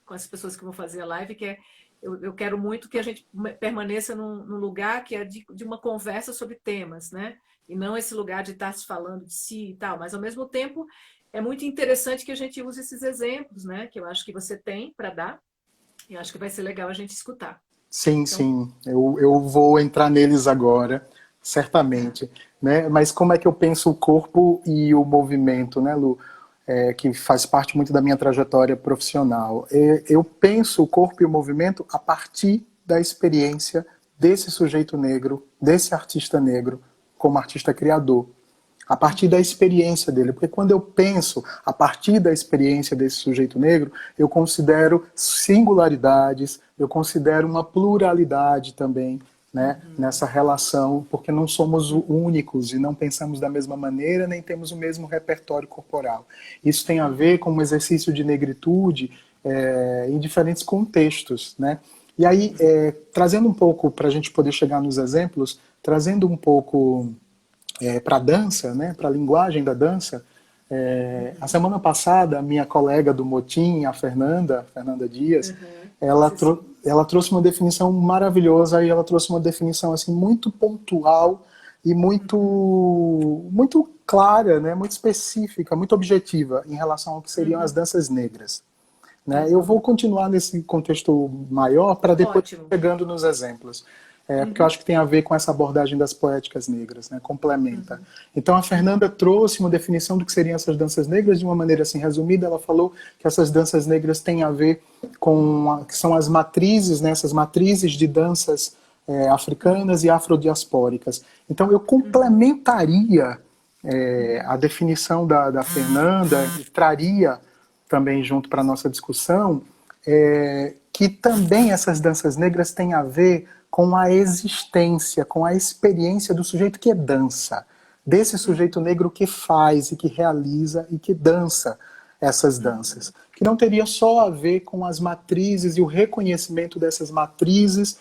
S1: as pessoas que vão fazer a live, que eu quero muito que a gente permaneça num lugar que é de uma conversa sobre temas, né? E não esse lugar de estar se falando de si e tal, mas ao mesmo tempo é muito interessante que a gente use esses exemplos, né? Que eu acho que você tem para dar, e acho que vai ser legal a gente escutar.
S2: Sim,
S1: Então,
S2: sim, eu vou entrar neles agora,
S1: tá.
S2: certamente. Né? Mas como é que eu penso o corpo e o movimento, né, Lu? Que faz parte muito da minha trajetória profissional. Eu penso o corpo e o movimento a partir da experiência desse sujeito negro, desse artista negro, como artista criador. A partir da experiência dele. Porque quando eu penso a partir da experiência desse sujeito negro, eu considero singularidades, eu considero uma pluralidade também, né,
S1: Uhum,
S2: nessa relação, porque não somos
S1: uhum,
S2: únicos e não pensamos da mesma maneira, nem temos o mesmo repertório corporal. Isso tem a ver com
S1: uhum,
S2: um exercício de negritude em diferentes contextos, né? E aí,
S1: uhum,
S2: trazendo um pouco, para a gente poder chegar nos exemplos, trazendo um pouco para a dança, né, para a linguagem da dança. A
S1: uhum,
S2: semana passada, a minha colega do Motim, a Fernanda Dias,
S1: uhum.
S2: ela,
S1: Sim, sim.
S2: ela trouxe uma definição maravilhosa e ela trouxe uma definição assim muito pontual e
S1: Uhum,
S2: muito clara, né, muito específica, muito objetiva em relação ao que seriam as
S1: uhum,
S2: danças negras. Né? Eu vou
S1: uhum.
S2: continuar nesse contexto maior para depois
S1: Ótimo.
S2: chegando nos exemplos. Porque eu
S1: Uhum,
S2: acho que tem a ver com essa abordagem das poéticas negras, né? Complementa.
S1: uhum,
S2: Então a Fernanda
S1: uhum,
S2: trouxe uma definição do que seriam essas danças negras de uma maneira assim resumida. Ela falou que essas danças negras têm a ver que são as matrizes, né? Essas matrizes de danças africanas e afrodiaspóricas. Então eu
S1: uhum,
S2: complementaria a
S1: uhum,
S2: definição da Fernanda e traria também junto para a nossa discussão, que também essas danças negras têm a ver com a existência, com a experiência do sujeito que dança, desse sujeito
S1: uhum,
S2: negro que faz e que realiza e que dança essas danças,
S1: uhum,
S2: que não teria só a ver com as matrizes e o reconhecimento dessas matrizes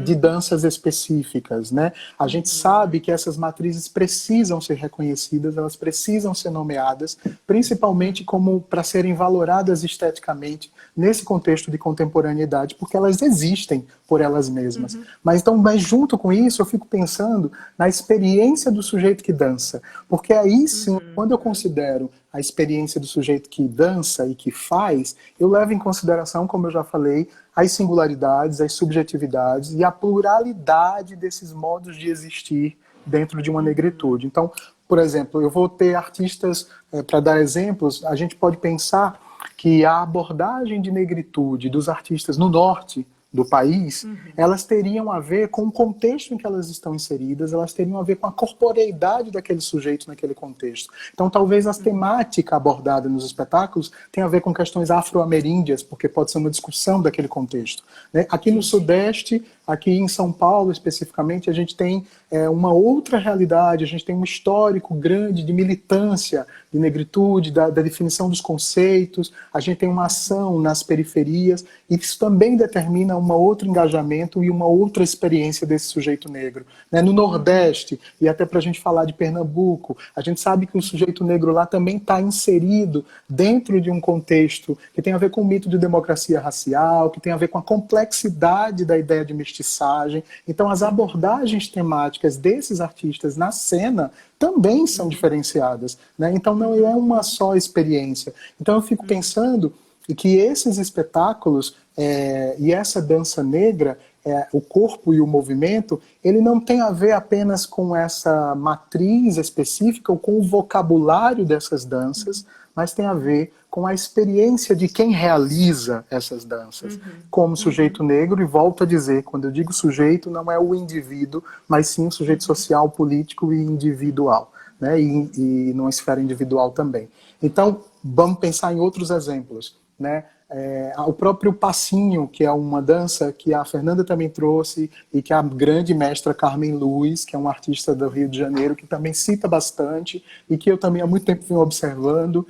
S2: de
S1: uhum,
S2: danças específicas, né? A gente
S1: uhum,
S2: sabe que essas matrizes precisam ser reconhecidas, elas precisam ser nomeadas, principalmente
S1: uhum,
S2: como para serem valoradas esteticamente nesse contexto de contemporaneidade, porque elas existem por elas mesmas.
S1: uhum,
S2: Mas junto com isso, eu fico pensando na experiência do sujeito que dança, porque aí sim, quando eu
S1: uhum,
S2: considero a experiência do sujeito que dança e que faz, eu levo em consideração, como eu já falei, as singularidades, as subjetividades e a pluralidade desses modos de existir dentro de uma
S1: uhum,
S2: negritude. Então, por exemplo, eu vou ter artistas, para dar exemplos, a gente pode pensar que a abordagem de negritude dos artistas no norte do país,
S1: uhum,
S2: elas teriam a ver com o contexto em que elas estão inseridas, elas teriam a ver com a corporeidade daquele sujeito naquele contexto. Então, talvez a
S1: uhum,
S2: temática abordada nos espetáculos tenha a ver com questões afro-ameríndias, porque pode ser uma discussão daquele contexto. Né? Aqui no
S1: sim, sim.
S2: Sudeste, aqui em São Paulo, especificamente, a gente tem uma outra realidade, a gente tem um histórico grande de militância de negritude, da definição dos conceitos, a gente tem uma ação nas periferias, e isso também determina um outro engajamento e uma outra experiência desse sujeito negro. Né? No Nordeste, e até para a gente falar de Pernambuco, a gente sabe que o sujeito negro lá também está inserido dentro de um contexto que tem a ver com o mito de democracia racial, que tem a ver com a complexidade da ideia de mestiçagem. Então, as abordagens temáticas desses artistas na cena também são diferenciadas. Né? Então, não é uma só experiência. Então, eu fico pensando que esses espetáculos e essa dança negra, o corpo e o movimento, ele não tem a ver apenas com essa matriz específica ou com o vocabulário dessas danças, mas tem a ver com a experiência de quem realiza essas danças, como sujeito negro, e volto a dizer, quando eu digo sujeito, não é o indivíduo, mas sim o sujeito social, político e individual, né? E numa esfera individual também. Então, vamos pensar em outros exemplos, né? O próprio passinho, que é uma dança que a Fernanda também trouxe e que a grande mestra Carmen Luz, que é uma artista do Rio de Janeiro, que também cita bastante e que eu também há muito tempo venho observando.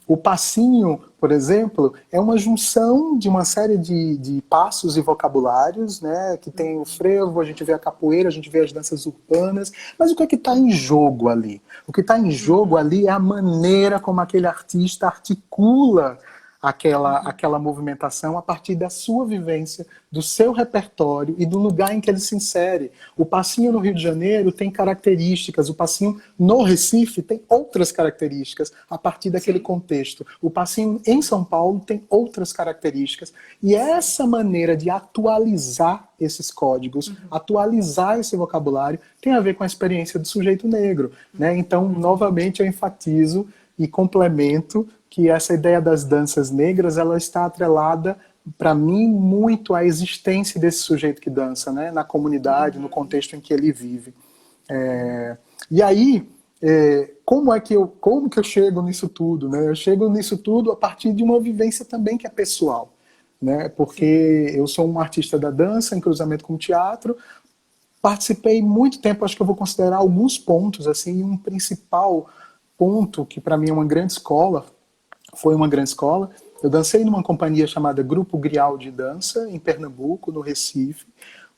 S2: O passinho, por exemplo, é uma junção de uma série de passos e vocabulários, né, que tem o frevo, a gente vê a capoeira, a gente vê as danças urbanas, mas o que é que está em jogo ali? O que está em jogo ali é a maneira como aquele artista articula aquela movimentação a partir da sua vivência, do seu repertório e do lugar em que ele se insere. O passinho no Rio de Janeiro tem características, o passinho no Recife tem outras características a partir daquele contexto. O passinho em São Paulo tem outras características. E essa maneira de atualizar esses códigos, atualizar esse vocabulário, tem a ver com a experiência do sujeito negro. Né? Então, novamente, eu enfatizo e complemento que essa ideia das danças negras, ela está atrelada, para mim, muito à existência desse sujeito que dança, né? Na comunidade, no contexto em que ele vive. E aí, como que eu chego nisso tudo? Né? Eu chego nisso tudo a partir de uma vivência também que é pessoal. Né? Porque eu sou um artista da dança, em cruzamento com o teatro, participei muito tempo, acho que eu vou considerar alguns pontos, assim, um principal ponto que para mim é uma grande escola, foi uma grande escola. Eu dancei numa companhia chamada Grupo Grial de Dança, em Pernambuco, no Recife.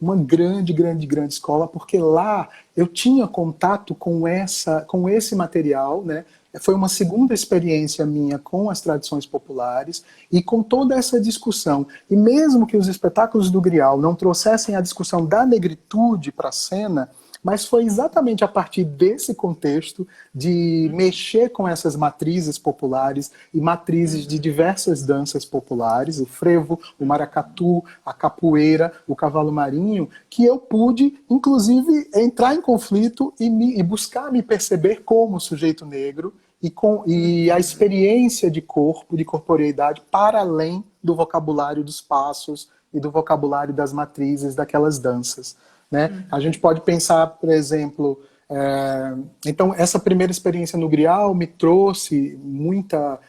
S2: Uma grande, grande, grande escola, porque lá eu tinha contato com esse material, né? Foi uma segunda experiência minha com as tradições populares e com toda essa discussão. E mesmo que os espetáculos do Grial não trouxessem a discussão da negritude para a cena, mas foi exatamente a partir desse contexto de mexer com essas matrizes populares e matrizes de diversas danças populares, o frevo, o maracatu, a capoeira, o cavalo marinho, que eu pude, inclusive, entrar em conflito e buscar me perceber como sujeito negro e a experiência de corpo, de corporeidade, para além do vocabulário dos passos e do vocabulário das matrizes daquelas danças. Né? A gente pode pensar, por exemplo, então essa primeira experiência no Grial me trouxe muita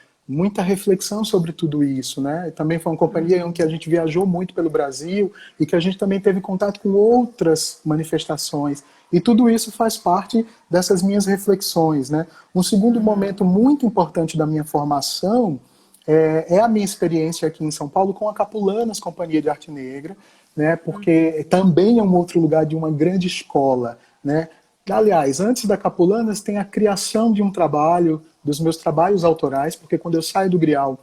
S2: reflexão sobre tudo isso, né? Também foi uma companhia em que a gente viajou muito pelo Brasil e que a gente também teve contato com outras manifestações. E tudo isso faz parte dessas minhas reflexões, né? Um segundo momento muito importante da minha formação é a minha experiência aqui em São Paulo com a Capulanas Companhia de Arte Negra, né, porque também é um outro lugar de uma grande escola. Né? Aliás, antes da Capulanas tem a criação de um trabalho, dos meus trabalhos autorais, porque quando eu saio do Grial,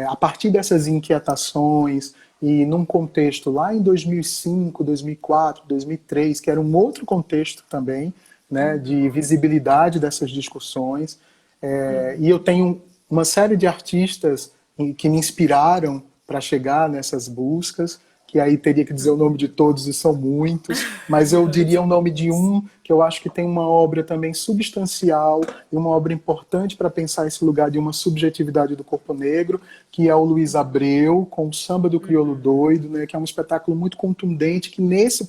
S2: a partir dessas inquietações e num contexto lá em 2005, 2004, 2003, que era um outro contexto também, né, de visibilidade dessas discussões, e eu tenho uma série de artistas que me inspiraram para chegar nessas buscas, que aí teria que dizer o nome de todos e são muitos, mas eu diria o nome de um que eu acho que tem uma obra também substancial e uma obra importante para pensar esse lugar de uma subjetividade do corpo negro, que é o Luiz Abreu, com o Samba do Crioulo Doido, né, que é um espetáculo muito contundente, que nesse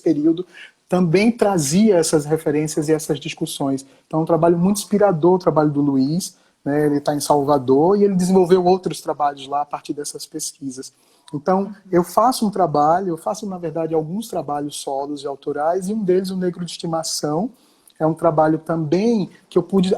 S2: período também trazia essas referências e essas discussões. Então é um trabalho muito inspirador, o trabalho do Luiz, né, ele está em Salvador e ele desenvolveu outros trabalhos lá a partir dessas pesquisas. Então, eu faço, na verdade, alguns trabalhos solos e autorais, e um deles, o Negro de Estimação, é um trabalho também que eu pude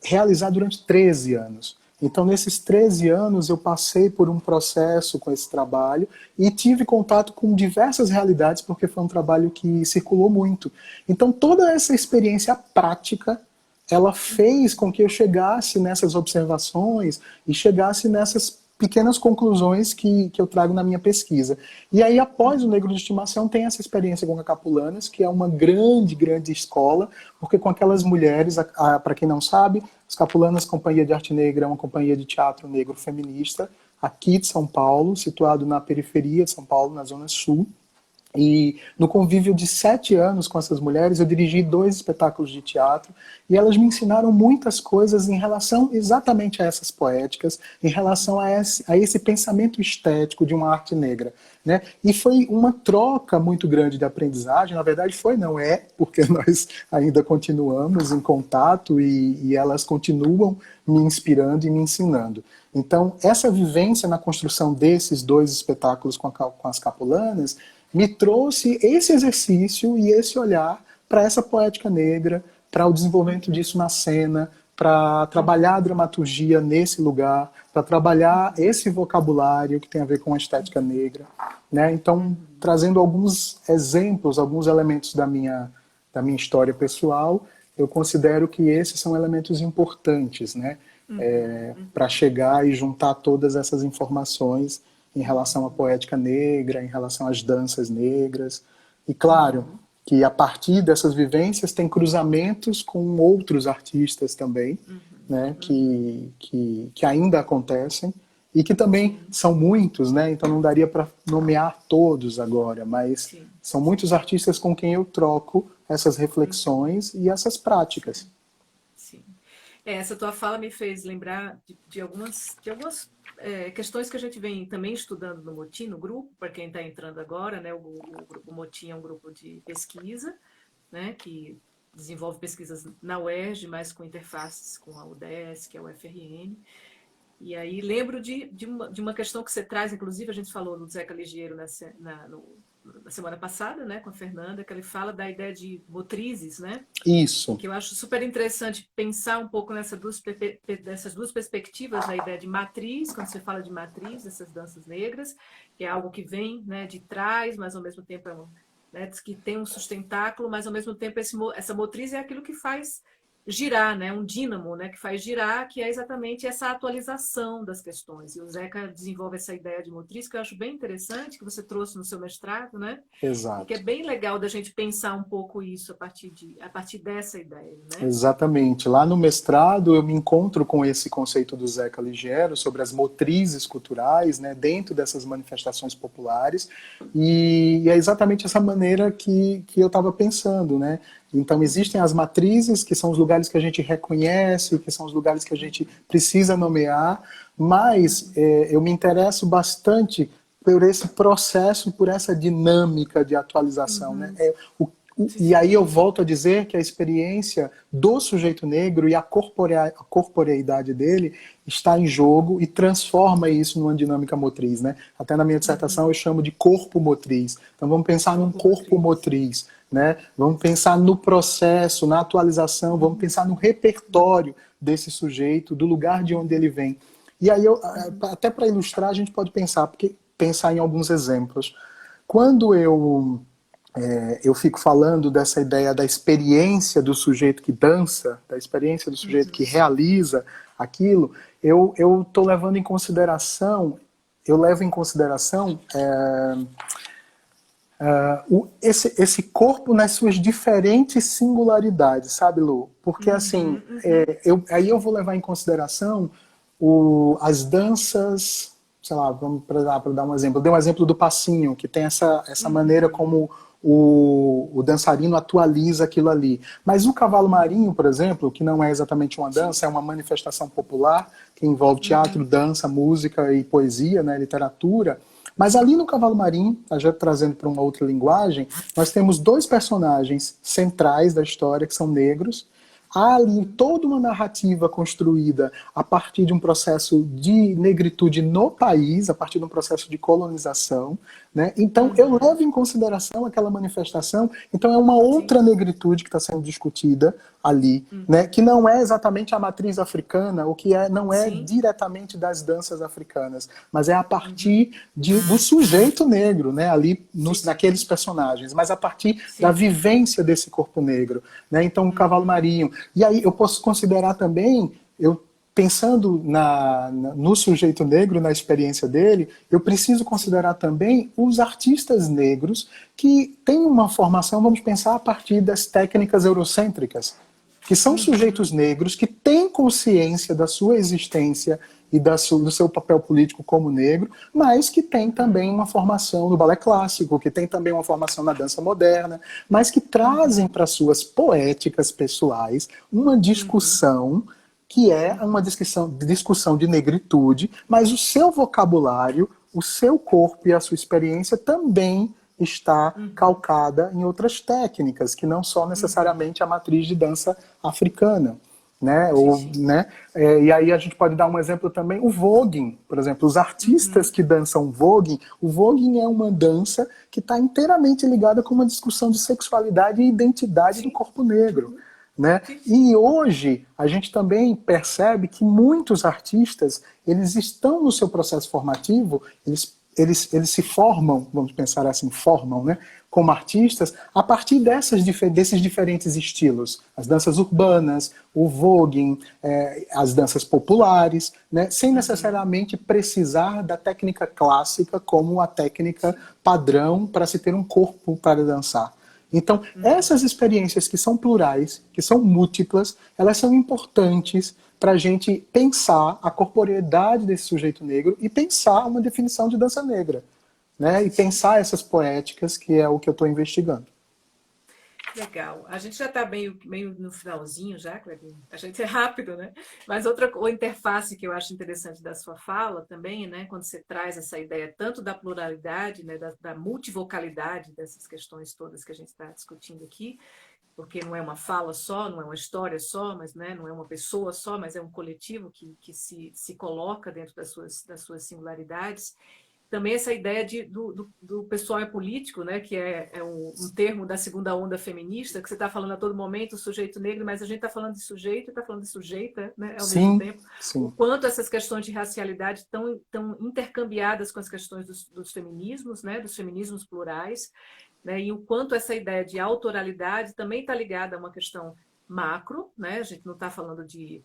S2: realizar durante 13 anos. Então, nesses 13 anos, eu passei por um processo com esse trabalho e tive contato com diversas realidades, porque foi um trabalho que circulou muito. Então, toda essa experiência prática, ela fez com que eu chegasse nessas observações e chegasse nessas pequenas conclusões que eu trago na minha pesquisa. E aí, após o Negro de Estimação, tem essa experiência com a Capulanas, que é uma grande, grande escola, porque com aquelas mulheres, para quem não sabe, as Capulanas Companhia de Arte Negra é uma companhia de teatro negro feminista, aqui de São Paulo, situado na periferia de São Paulo, na Zona Sul. E no convívio de 7 anos com essas mulheres, eu dirigi 2 espetáculos de teatro e elas me ensinaram muitas coisas em relação exatamente a essas poéticas, em relação a esse pensamento estético de uma arte negra. Né? E foi uma troca muito grande de aprendizagem, na verdade foi, não é, porque nós ainda continuamos em contato e elas continuam me inspirando e me ensinando. Então, essa vivência na construção desses 2 espetáculos com as Capulanas me trouxe esse exercício e esse olhar para essa poética negra, para o desenvolvimento disso na cena, para trabalhar a dramaturgia nesse lugar, para trabalhar esse vocabulário que tem a ver com a estética negra. Né? Então, trazendo alguns exemplos, alguns elementos da minha história pessoal, eu considero que esses são elementos importantes, né? Para chegar e juntar todas essas informações em relação à poética negra, em relação às danças negras. E claro que a partir dessas vivências tem cruzamentos com outros artistas também, né, que ainda acontecem e que também são muitos, né, então não daria para nomear todos agora, mas são muitos artistas com quem eu troco essas reflexões e essas práticas.
S1: Sim. Essa tua fala me fez lembrar de algumas questões que a gente vem também estudando no Motim, no grupo, para quem está entrando agora, né? O grupo Motim é um grupo de pesquisa, né? Que desenvolve pesquisas na UERJ, mas com interfaces com a UDESC, a UFRN. E aí lembro de uma questão que você traz, inclusive a gente falou do Zeca Ligeiro na semana passada, né, com a Fernanda, que ele fala da ideia de motrizes, né?
S2: Isso.
S1: Que eu acho super interessante pensar um pouco dessas duas perspectivas, a ideia de matriz, quando você fala de matriz, dessas danças negras, que é algo que vem, né, de trás, mas ao mesmo tempo né, que tem um sustentáculo, mas ao mesmo tempo essa motriz é aquilo que faz girar, né, um dínamo, né, que faz girar, que é exatamente essa atualização das questões. E o Zeca desenvolve essa ideia de motriz, que eu acho bem interessante, que você trouxe no seu mestrado, né?
S2: Exato.
S1: E que é bem legal da gente pensar um pouco isso a partir dessa ideia, né?
S2: Exatamente. Lá no mestrado eu me encontro com esse conceito do Zeca Ligiero sobre as motrizes culturais, né, dentro dessas manifestações populares, e é exatamente essa maneira que eu estava pensando, né? Então existem as matrizes, que são os lugares que a gente reconhece, que são os lugares que a gente precisa nomear, mas eu me interesso bastante por esse processo, por essa dinâmica de atualização, né? E aí eu volto a dizer que a experiência do sujeito negro e a corporeidade dele está em jogo e transforma isso numa dinâmica motriz, né? Até na minha dissertação eu chamo de corpo motriz. Então vamos pensar num corpo motriz, né? Vamos pensar no processo, na atualização, vamos pensar no repertório desse sujeito, do lugar de onde ele vem. E aí, até para ilustrar, a gente pode pensar em alguns exemplos. Quando eu fico falando dessa ideia da experiência do sujeito que dança, da experiência do sujeito que realiza aquilo, eu estou levando em consideração, esse corpo nas suas diferentes singularidades, sabe, Lu? Porque assim, aí eu vou levar em consideração as danças, sei lá, vamos para dar um exemplo. Eu dei um exemplo do passinho, que tem essa maneira como o dançarino atualiza aquilo ali. Mas o cavalo marinho, por exemplo, que não é exatamente uma dança, é uma manifestação popular que envolve teatro, dança, música e poesia, né, literatura. Mas ali no cavalo marinho, já trazendo para uma outra linguagem, nós temos 2 personagens centrais da história que são negros. há ali toda uma narrativa construída a partir de um processo de negritude no país, a partir de um processo de colonização, né? Então, eu
S1: Uhum.
S2: levo em consideração aquela manifestação, então é uma outra
S1: Sim.
S2: negritude que está sendo discutida ali, né?
S1: Uhum.
S2: Que não é exatamente a matriz africana, o que não é
S1: Sim.
S2: diretamente das danças africanas, mas é a
S1: Uhum.
S2: partir do sujeito negro, né? Ali
S1: Sim.
S2: naqueles personagens, mas a partir da
S1: Sim.
S2: vivência desse corpo negro, né? Então, o cavalo
S1: Uhum.
S2: marinho. E aí eu posso considerar também, eu pensando no sujeito negro, na experiência dele, eu preciso
S1: Sim.
S2: considerar também os artistas negros que têm uma formação, vamos pensar, a partir das técnicas eurocêntricas, que são
S1: Uhum.
S2: sujeitos negros que têm consciência da sua existência e do seu papel político como negro, mas que têm também
S1: Uhum.
S2: uma formação no balé clássico, que têm também uma formação na dança moderna, mas que trazem
S1: Uhum.
S2: para suas poéticas pessoais uma
S1: Uhum.
S2: discussão que é uma
S1: Uhum.
S2: discussão de negritude, mas o seu vocabulário, o seu corpo e a sua experiência também está
S1: Uhum.
S2: calcada em outras técnicas, que não só
S1: Uhum.
S2: necessariamente a matriz de dança africana. Né?
S1: Xixi.
S2: E aí a gente pode dar um exemplo também, o voguing, por exemplo, os artistas
S1: Uhum.
S2: que dançam voguing, o voguing é uma dança que está inteiramente ligada com uma discussão de sexualidade e identidade do
S1: Sim.
S2: corpo negro.
S1: Uhum.
S2: Né?
S1: Sim, sim.
S2: E hoje a gente também percebe que muitos artistas eles estão no seu processo formativo, eles se formam, vamos pensar assim, formam, né, como artistas a partir desses diferentes estilos, as danças urbanas, o voguing, as danças populares, né, sem
S1: Uhum.
S2: necessariamente precisar da técnica clássica como a técnica
S1: Sim.
S2: padrão para se ter um corpo para dançar. Então,
S1: Uhum.
S2: essas experiências que são plurais, que são múltiplas, elas são importantes para a gente pensar a corporeidade desse sujeito negro e pensar uma definição de dança negra, né? E
S1: Sim.
S2: pensar essas poéticas, que é o que eu estou investigando.
S1: Legal. A gente já está meio no finalzinho já, Clebinho. A gente é rápido, né? Mas outra interface que eu acho interessante da sua fala também, né? Quando você traz essa ideia tanto da pluralidade, né? Da multivocalidade dessas questões todas que a gente está discutindo aqui, porque não é uma fala só, não é uma história só, mas né? Não é uma pessoa só, mas é um coletivo que se coloca dentro das suas singularidades. Também essa ideia do pessoal é político, né, que é um termo da segunda onda feminista, que você está falando a todo momento, sujeito negro, mas a gente está falando de sujeito e está falando de sujeita, né, ao mesmo
S2: Sim,
S1: tempo. O
S2: sim.
S1: quanto essas questões de racialidade estão intercambiadas com as questões dos feminismos, né, dos feminismos plurais, né, e o quanto essa ideia de autoralidade também está ligada a uma questão macro, né, a gente não está falando de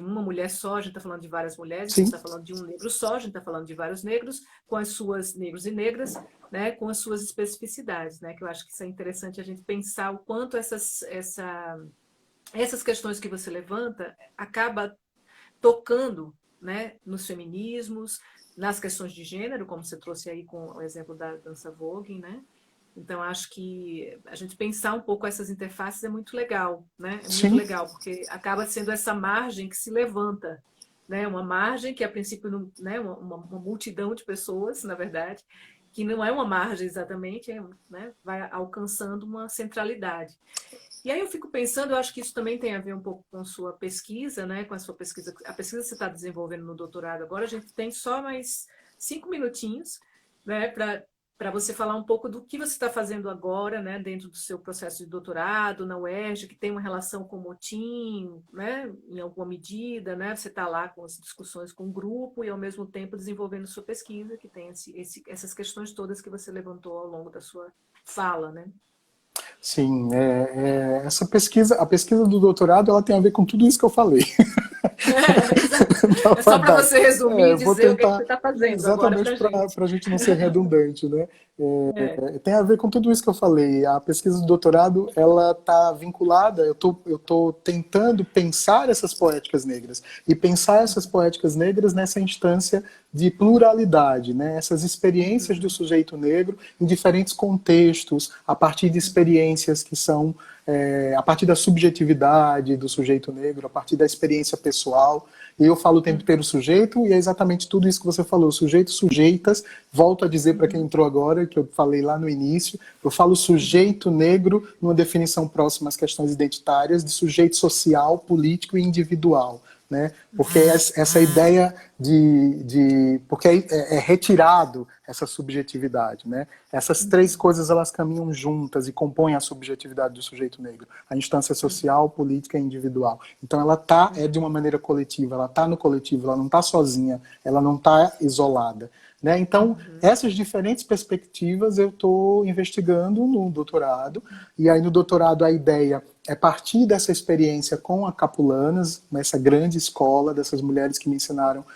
S1: uma mulher só, a gente está falando de várias mulheres, a gente
S2: Sim.
S1: está falando de um negro só, a gente está falando de vários negros, com as suas negros e negras, né, com as suas especificidades, né, que eu acho que isso é interessante a gente pensar o quanto essas questões que você levanta acaba tocando, né, nos feminismos, nas questões de gênero, como você trouxe aí com o exemplo da dança Vogue, né? Então, acho que a gente pensar um pouco essas interfaces é muito legal, né? É muito
S2: Sim.
S1: legal, porque acaba sendo essa margem que se levanta, né? Uma margem que, a princípio, não, né? Uma multidão de pessoas, na verdade, que não é uma margem exatamente, né? Vai alcançando uma centralidade. E aí eu fico pensando, eu acho que isso também tem a ver um pouco com sua pesquisa, né? Com a sua pesquisa, a pesquisa que você está desenvolvendo no doutorado agora, a gente tem só mais 5 minutinhos, né? Para você falar um pouco do que você está fazendo agora, né? Dentro do seu processo de doutorado na UERJ, que tem uma relação com o motim, né? Em alguma medida, né? Você está lá com as discussões com o grupo e ao mesmo tempo desenvolvendo sua pesquisa, que tem essas questões todas que você levantou ao longo da sua fala, né?
S2: Sim, essa pesquisa, a pesquisa do doutorado, ela tem a ver com tudo isso que eu falei. Na
S1: É só para
S2: verdade.
S1: você resumir e
S2: Vou
S1: dizer o que, é que
S2: tentar
S1: você está fazendo agora
S2: exatamente
S1: para a gente.
S2: para a gente não ser redundante, né?
S1: É.
S2: Tem a ver com tudo isso que eu falei. A pesquisa do doutorado, ela está vinculada. Eu tô tentando pensar essas poéticas negras e pensar essas poéticas negras nessa instância de pluralidade, né? Essas experiências do
S1: Uhum,
S2: sujeito negro em diferentes contextos, a partir de
S1: uhum,
S2: experiências que são a partir da subjetividade do sujeito negro, a partir da experiência pessoal. eu falo o tempo inteiro sujeito, e é exatamente tudo isso que você falou, sujeito, sujeitas, volto a dizer para quem entrou agora, que eu falei lá no início, eu falo sujeito negro numa definição próxima às questões identitárias de sujeito social, político e individual. Né? Porque essa ideia porque é retirado essa subjetividade, né? Essas três coisas elas caminham juntas e compõem a subjetividade do sujeito negro, a instância social, política e individual. Então ela é de uma maneira coletiva, ela está no coletivo, ela não está sozinha, ela não está isolada. Né? Então, essas diferentes perspectivas eu estou investigando no doutorado, e aí no doutorado a ideia é partir dessa experiência com a Capulanas, nessa grande escola dessas mulheres que me ensinaram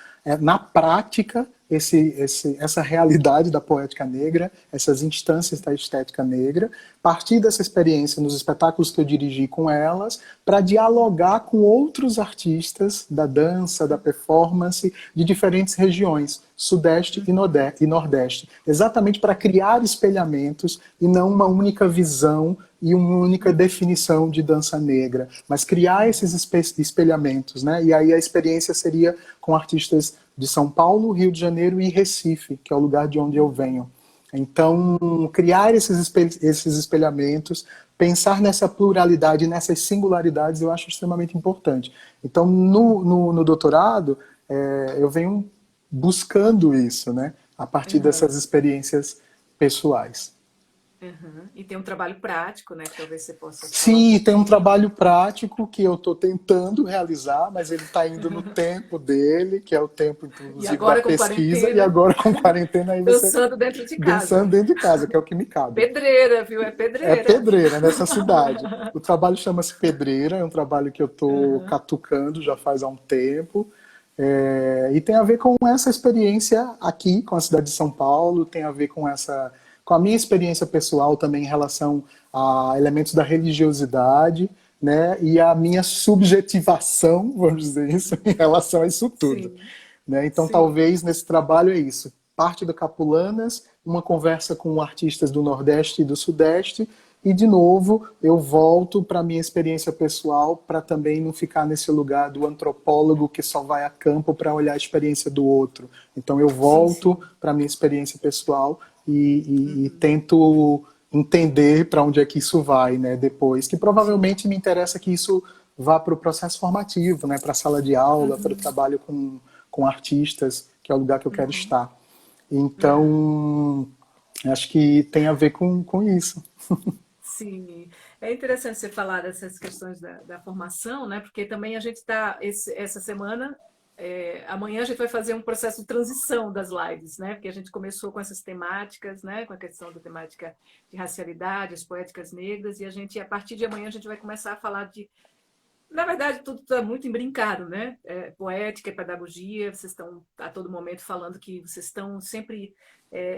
S2: na prática essa realidade da poética negra, essas instâncias da estética negra, partir dessa experiência nos espetáculos que eu dirigi com elas, para dialogar com outros artistas da dança, da performance, de diferentes regiões, Sudeste e Nordeste, exatamente para criar espelhamentos e não uma única visão e uma única definição de dança negra, mas criar esses espelhamentos, né? E aí a experiência seria com artistas de São Paulo, Rio de Janeiro e Recife, que é o lugar de onde eu venho. Então, criar esses espelhamentos, pensar nessa pluralidade, nessas singularidades, eu acho extremamente importante. Então, no doutorado, eu venho buscando isso, né? A partir dessas experiências pessoais.
S1: E tem um trabalho prático, né? Que talvez você possa falar
S2: Sim, tem um trabalho prático que eu estou tentando realizar, mas ele está indo no tempo dele, que é o tempo,
S1: E
S2: inclusive, da
S1: agora com
S2: pesquisa, e
S1: quarentena,
S2: agora com quarentena aí você
S1: dançando dentro de
S2: dançando
S1: casa.
S2: dentro de casa, que é o que me cabe.
S1: Pedreira, viu? É
S2: É
S1: pedreira.
S2: pedreira nessa cidade. O trabalho chama-se Pedreira, é um trabalho que eu estou
S1: Uhum.
S2: catucando já faz há um tempo. E tem a ver com essa experiência aqui, com a cidade de São Paulo, tem a ver com a minha experiência pessoal também em relação a elementos da religiosidade, né, e a minha subjetivação, vamos dizer isso, em relação a isso tudo.
S1: Sim,
S2: Né? Então,
S1: sim.
S2: talvez nesse trabalho é isso. Parte do Capulanas, uma conversa com artistas do Nordeste e do Sudeste, e, de novo, eu volto para a minha experiência pessoal, para também não ficar nesse lugar do antropólogo que só vai a campo para olhar a experiência do outro. Então, eu
S1: Sim,
S2: volto
S1: sim.
S2: para a minha experiência pessoal e tento entender para onde é que isso vai, né, depois. Que
S1: Sim.
S2: provavelmente me interessa que isso vá para o processo formativo, né, para a sala de aula, para o trabalho com artistas, que é o lugar que eu quero estar. Então, acho que tem a ver com isso.
S1: Sim, é interessante você falar dessas questões da formação, né? Porque também a gente está, essa semana, amanhã a gente vai fazer um processo de transição das lives, né? Porque a gente começou com essas temáticas, né? Com a questão da temática de racialidade, as poéticas negras, e a partir de amanhã, a gente vai começar a falar de. Na verdade, tudo está muito embrincado, né? Poética e pedagogia, vocês estão a todo momento falando que vocês estão sempre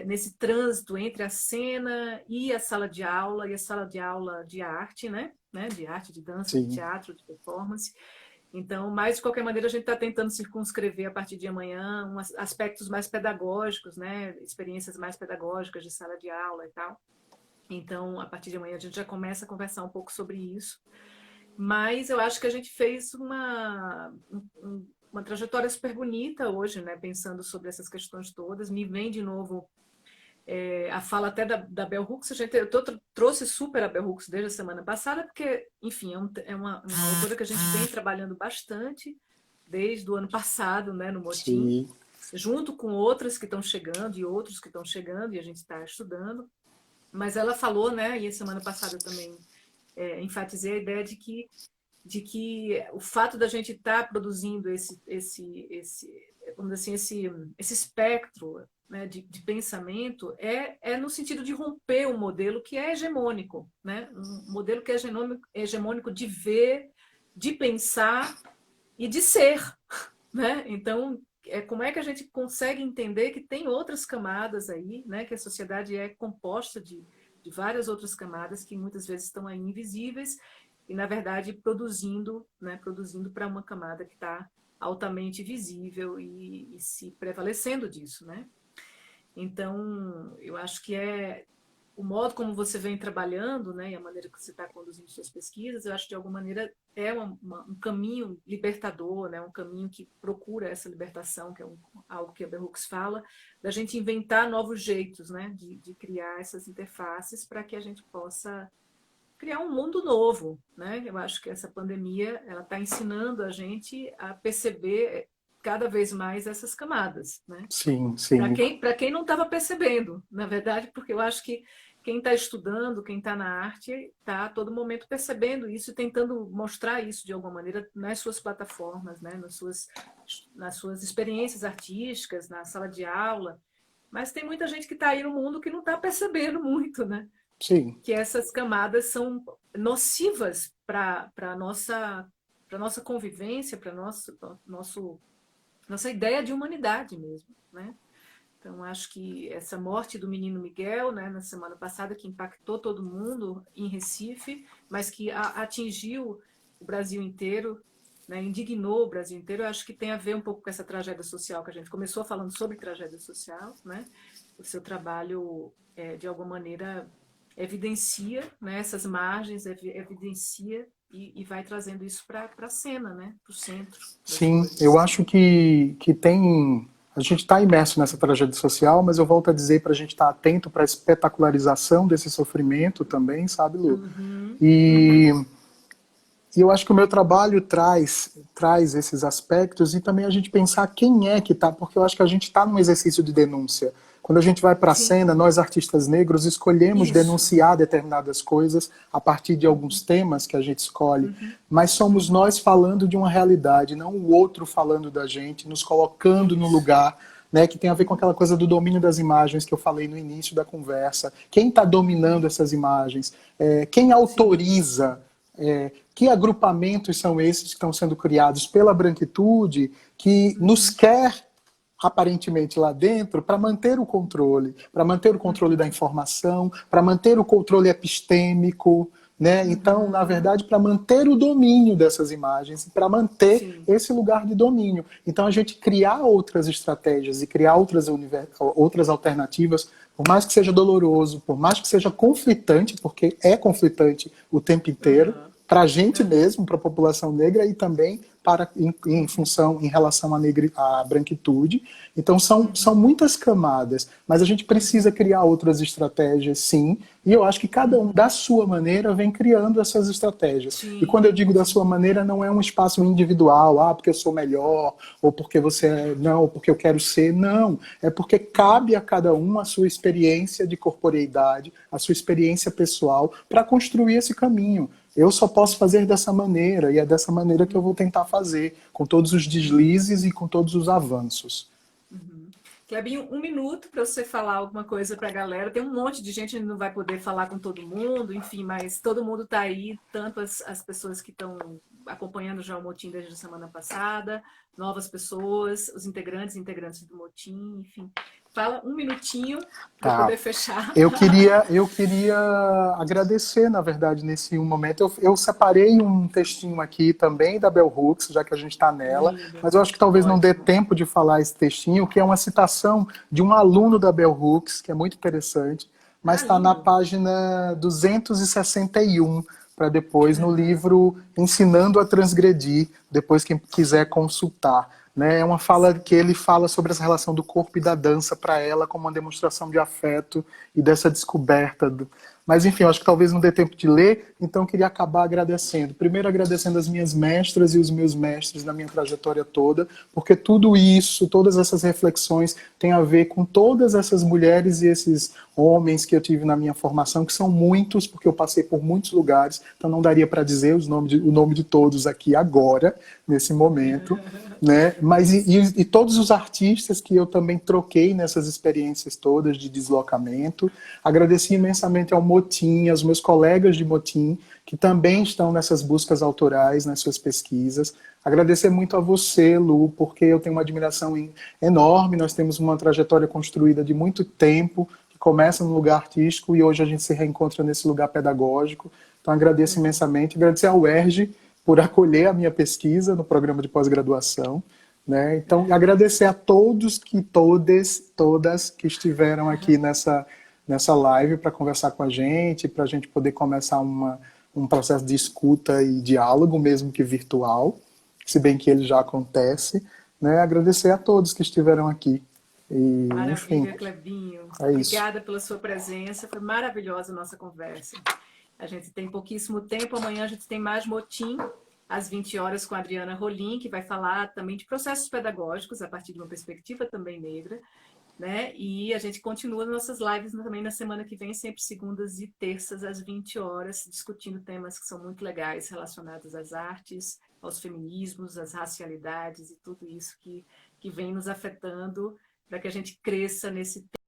S1: nesse trânsito entre a cena e a sala de aula, e a sala de aula de arte, né? De arte, de dança, de
S2: Sim,
S1: teatro, de performance. Então, mas de qualquer maneira, a gente está tentando circunscrever a partir de amanhã aspectos mais pedagógicos, né? Experiências mais pedagógicas de sala de aula e tal. Então, a partir de amanhã, a gente já começa a conversar um pouco sobre isso. Mas eu acho que a gente fez uma trajetória super bonita hoje, né? Pensando sobre essas questões todas. Me vem de novo a fala até da Bell Hooks. Eu trouxe super a Bell Hooks desde a semana passada, porque, enfim, é uma autora que a gente vem trabalhando bastante desde o ano passado, né? No Motim,
S2: sim,
S1: junto com outras que estão chegando e outros que estão chegando, e a gente está estudando. Mas ela falou, né? E a semana passada eu também enfatizei a ideia de que o fato da gente estar produzindo vamos dizer assim, esse espectro, né, de pensamento é no sentido de romper um modelo que é hegemônico, né? Um modelo que é hegemônico de ver, de pensar e de ser, né? Então, como é que a gente consegue entender que tem outras camadas aí, né? Que a sociedade é composta de várias outras camadas que muitas vezes estão aí invisíveis e, na verdade, produzindo, né? Produzindo para uma camada que está altamente visível e se prevalecendo disso, né? Então, eu acho que o modo como você vem trabalhando, né, e a maneira que você está conduzindo suas pesquisas, eu acho que de alguma maneira é um caminho libertador, né, um caminho que procura essa libertação, que é algo que a Bell Hooks fala, da gente inventar novos jeitos, né, de criar essas interfaces para que a gente possa criar um mundo novo, né? Eu acho que essa pandemia ela está ensinando a gente a perceber cada vez mais essas camadas, né?
S2: Sim, sim.
S1: Para quem não estava percebendo, na verdade, porque eu acho que quem está estudando, quem está na arte, está a todo momento percebendo isso e tentando mostrar isso de alguma maneira nas suas plataformas, né? Nas suas experiências artísticas, na sala de aula. Mas tem muita gente que está aí no mundo que não está percebendo muito, né?
S2: Sim.
S1: Que essas camadas são nocivas para a nossa convivência, para nossa ideia de humanidade mesmo, né? Então, acho que essa morte do menino Miguel, né, na semana passada, que impactou todo mundo em Recife, mas que atingiu o Brasil inteiro, né, indignou o Brasil inteiro, eu acho que tem a ver um pouco com essa tragédia social que a gente começou falando sobre tragédia social, né? O seu trabalho, de alguma maneira, evidencia, né, essas margens, evidencia e vai trazendo isso para a cena, né, para o centro das
S2: Sim, eu
S1: coisas.
S2: acho que tem. A gente está imerso nessa tragédia social, mas eu volto a dizer para a gente estar atento para a espetacularização desse sofrimento também, sabe, Lu?
S1: Uhum,
S2: E,
S1: uhum.
S2: e eu acho que o meu trabalho traz esses aspectos e também a gente pensar quem é que está, porque eu acho que a gente está num exercício de denúncia. Quando a gente vai para a
S1: Sim,
S2: cena, nós artistas negros escolhemos
S1: isso.
S2: denunciar determinadas coisas a partir de alguns temas que a gente escolhe,
S1: Uhum,
S2: mas somos
S1: uhum.
S2: nós falando de uma realidade, não o outro falando da gente, nos colocando no
S1: Isso.
S2: lugar, né, que tem a ver com aquela coisa do domínio das imagens que eu falei no início da conversa. Quem está dominando essas imagens? Quem
S1: Sim.
S2: autoriza? Que agrupamentos são esses que estão sendo criados pela branquitude que nos
S1: Uhum,
S2: quer aparentemente lá dentro para manter o controle da
S1: uhum,
S2: informação, para manter o controle epistêmico, né? Então, na
S1: uhum.
S2: verdade, para manter o domínio dessas imagens, para manter
S1: Sim.
S2: esse lugar de domínio. Então, a gente criar outras estratégias e criar outras alternativas, por mais que seja doloroso, por mais que seja conflitante, porque é conflitante o tempo inteiro,
S1: Aham,
S2: para a gente
S1: aham.
S2: mesmo, para a população negra e também em
S1: Uhum,
S2: função, em relação à branquitude. Então são
S1: uhum,
S2: muitas camadas, mas a gente precisa
S1: uhum,
S2: criar outras estratégias, sim, e eu acho que cada um, da
S1: uhum.
S2: sua maneira, vem criando essas estratégias. E quando
S1: Sim,
S2: eu digo da sua
S1: sim.
S2: maneira, não é um espaço individual, porque eu sou melhor, ou porque você não, ou porque eu quero ser, não. É porque
S1: Uhum,
S2: cabe a cada um a sua experiência de corporeidade, a sua experiência pessoal, para construir esse caminho. Eu só posso fazer dessa maneira, e é dessa maneira que eu vou
S1: uhum,
S2: tentar fazer, com todos os
S1: uhum,
S2: deslizes e com todos os avanços.
S1: uhum. Clebinho, um minuto para você falar alguma coisa para a galera. Tem um monte de gente, a gente não vai poder falar com todo mundo, enfim, mas todo mundo está aí, tanto as pessoas que estão acompanhando já o Motim desde a semana passada, novas pessoas, os integrantes e integrantes do Motim, enfim. Fala um minutinho para eu
S2: Tá.
S1: poder fechar.
S2: Eu queria agradecer, na verdade, nesse um momento. Eu separei um textinho aqui também da Bell Hooks, já que a gente está nela,
S1: Lindo,
S2: mas eu acho que talvez não dê
S1: ótimo.
S2: tempo de falar esse textinho, que é uma citação de um aluno da Bell Hooks, que é muito interessante, mas
S1: Ah,
S2: está na
S1: lindo.
S2: página 261, para depois no
S1: Uhum.
S2: livro Ensinando a Transgredir, depois quem quiser
S1: Sim,
S2: consultar. Né? É uma fala que
S1: sim.
S2: ele fala sobre essa relação do corpo e da dança para ela como uma demonstração de afeto e dessa descoberta. Mas enfim, eu acho que talvez não dê tempo de ler, então eu queria acabar agradecendo. Primeiro agradecendo as minhas mestras e os meus mestres na minha trajetória toda, porque tudo isso, todas essas reflexões têm a ver com todas essas mulheres e esses homens que eu tive na minha formação, que são muitos, porque eu passei por muitos lugares, então não daria para dizer o nome de todos aqui agora, nesse momento, né? Mas e todos os artistas que eu também troquei nessas experiências todas de deslocamento. Agradeci imensamente ao Motim, aos meus colegas de Motim, que também estão nessas buscas autorais, nas suas pesquisas. Agradecer muito a você, Lu, porque eu tenho uma admiração enorme. Nós temos uma trajetória construída de muito tempo, que começa no lugar artístico e hoje a gente se reencontra nesse lugar pedagógico. Então agradeço
S1: Uhum.
S2: imensamente. Agradecer ao UERJ por acolher a minha pesquisa no programa de pós-graduação. Né? Então, agradecer a todos todas que estiveram aqui nessa live para conversar com a gente, para a gente poder começar um processo de escuta e diálogo, mesmo que virtual, se bem que ele já acontece. Né? Agradecer a todos que estiveram aqui. E, enfim,
S1: Maravilha, Clebinho.
S2: é isso.
S1: Obrigada pela sua presença. Foi maravilhosa a nossa conversa. A gente tem pouquíssimo tempo. Amanhã a gente tem mais motim, às 20 horas, com a Adriana Rolim, que vai falar também de processos pedagógicos, a partir de uma perspectiva também negra. Né? E a gente continua nossas lives também na semana que vem, sempre segundas e terças, às 20 horas, discutindo temas que são muito legais relacionados às artes, aos feminismos, às racialidades e tudo isso que vem nos afetando para que a gente cresça nesse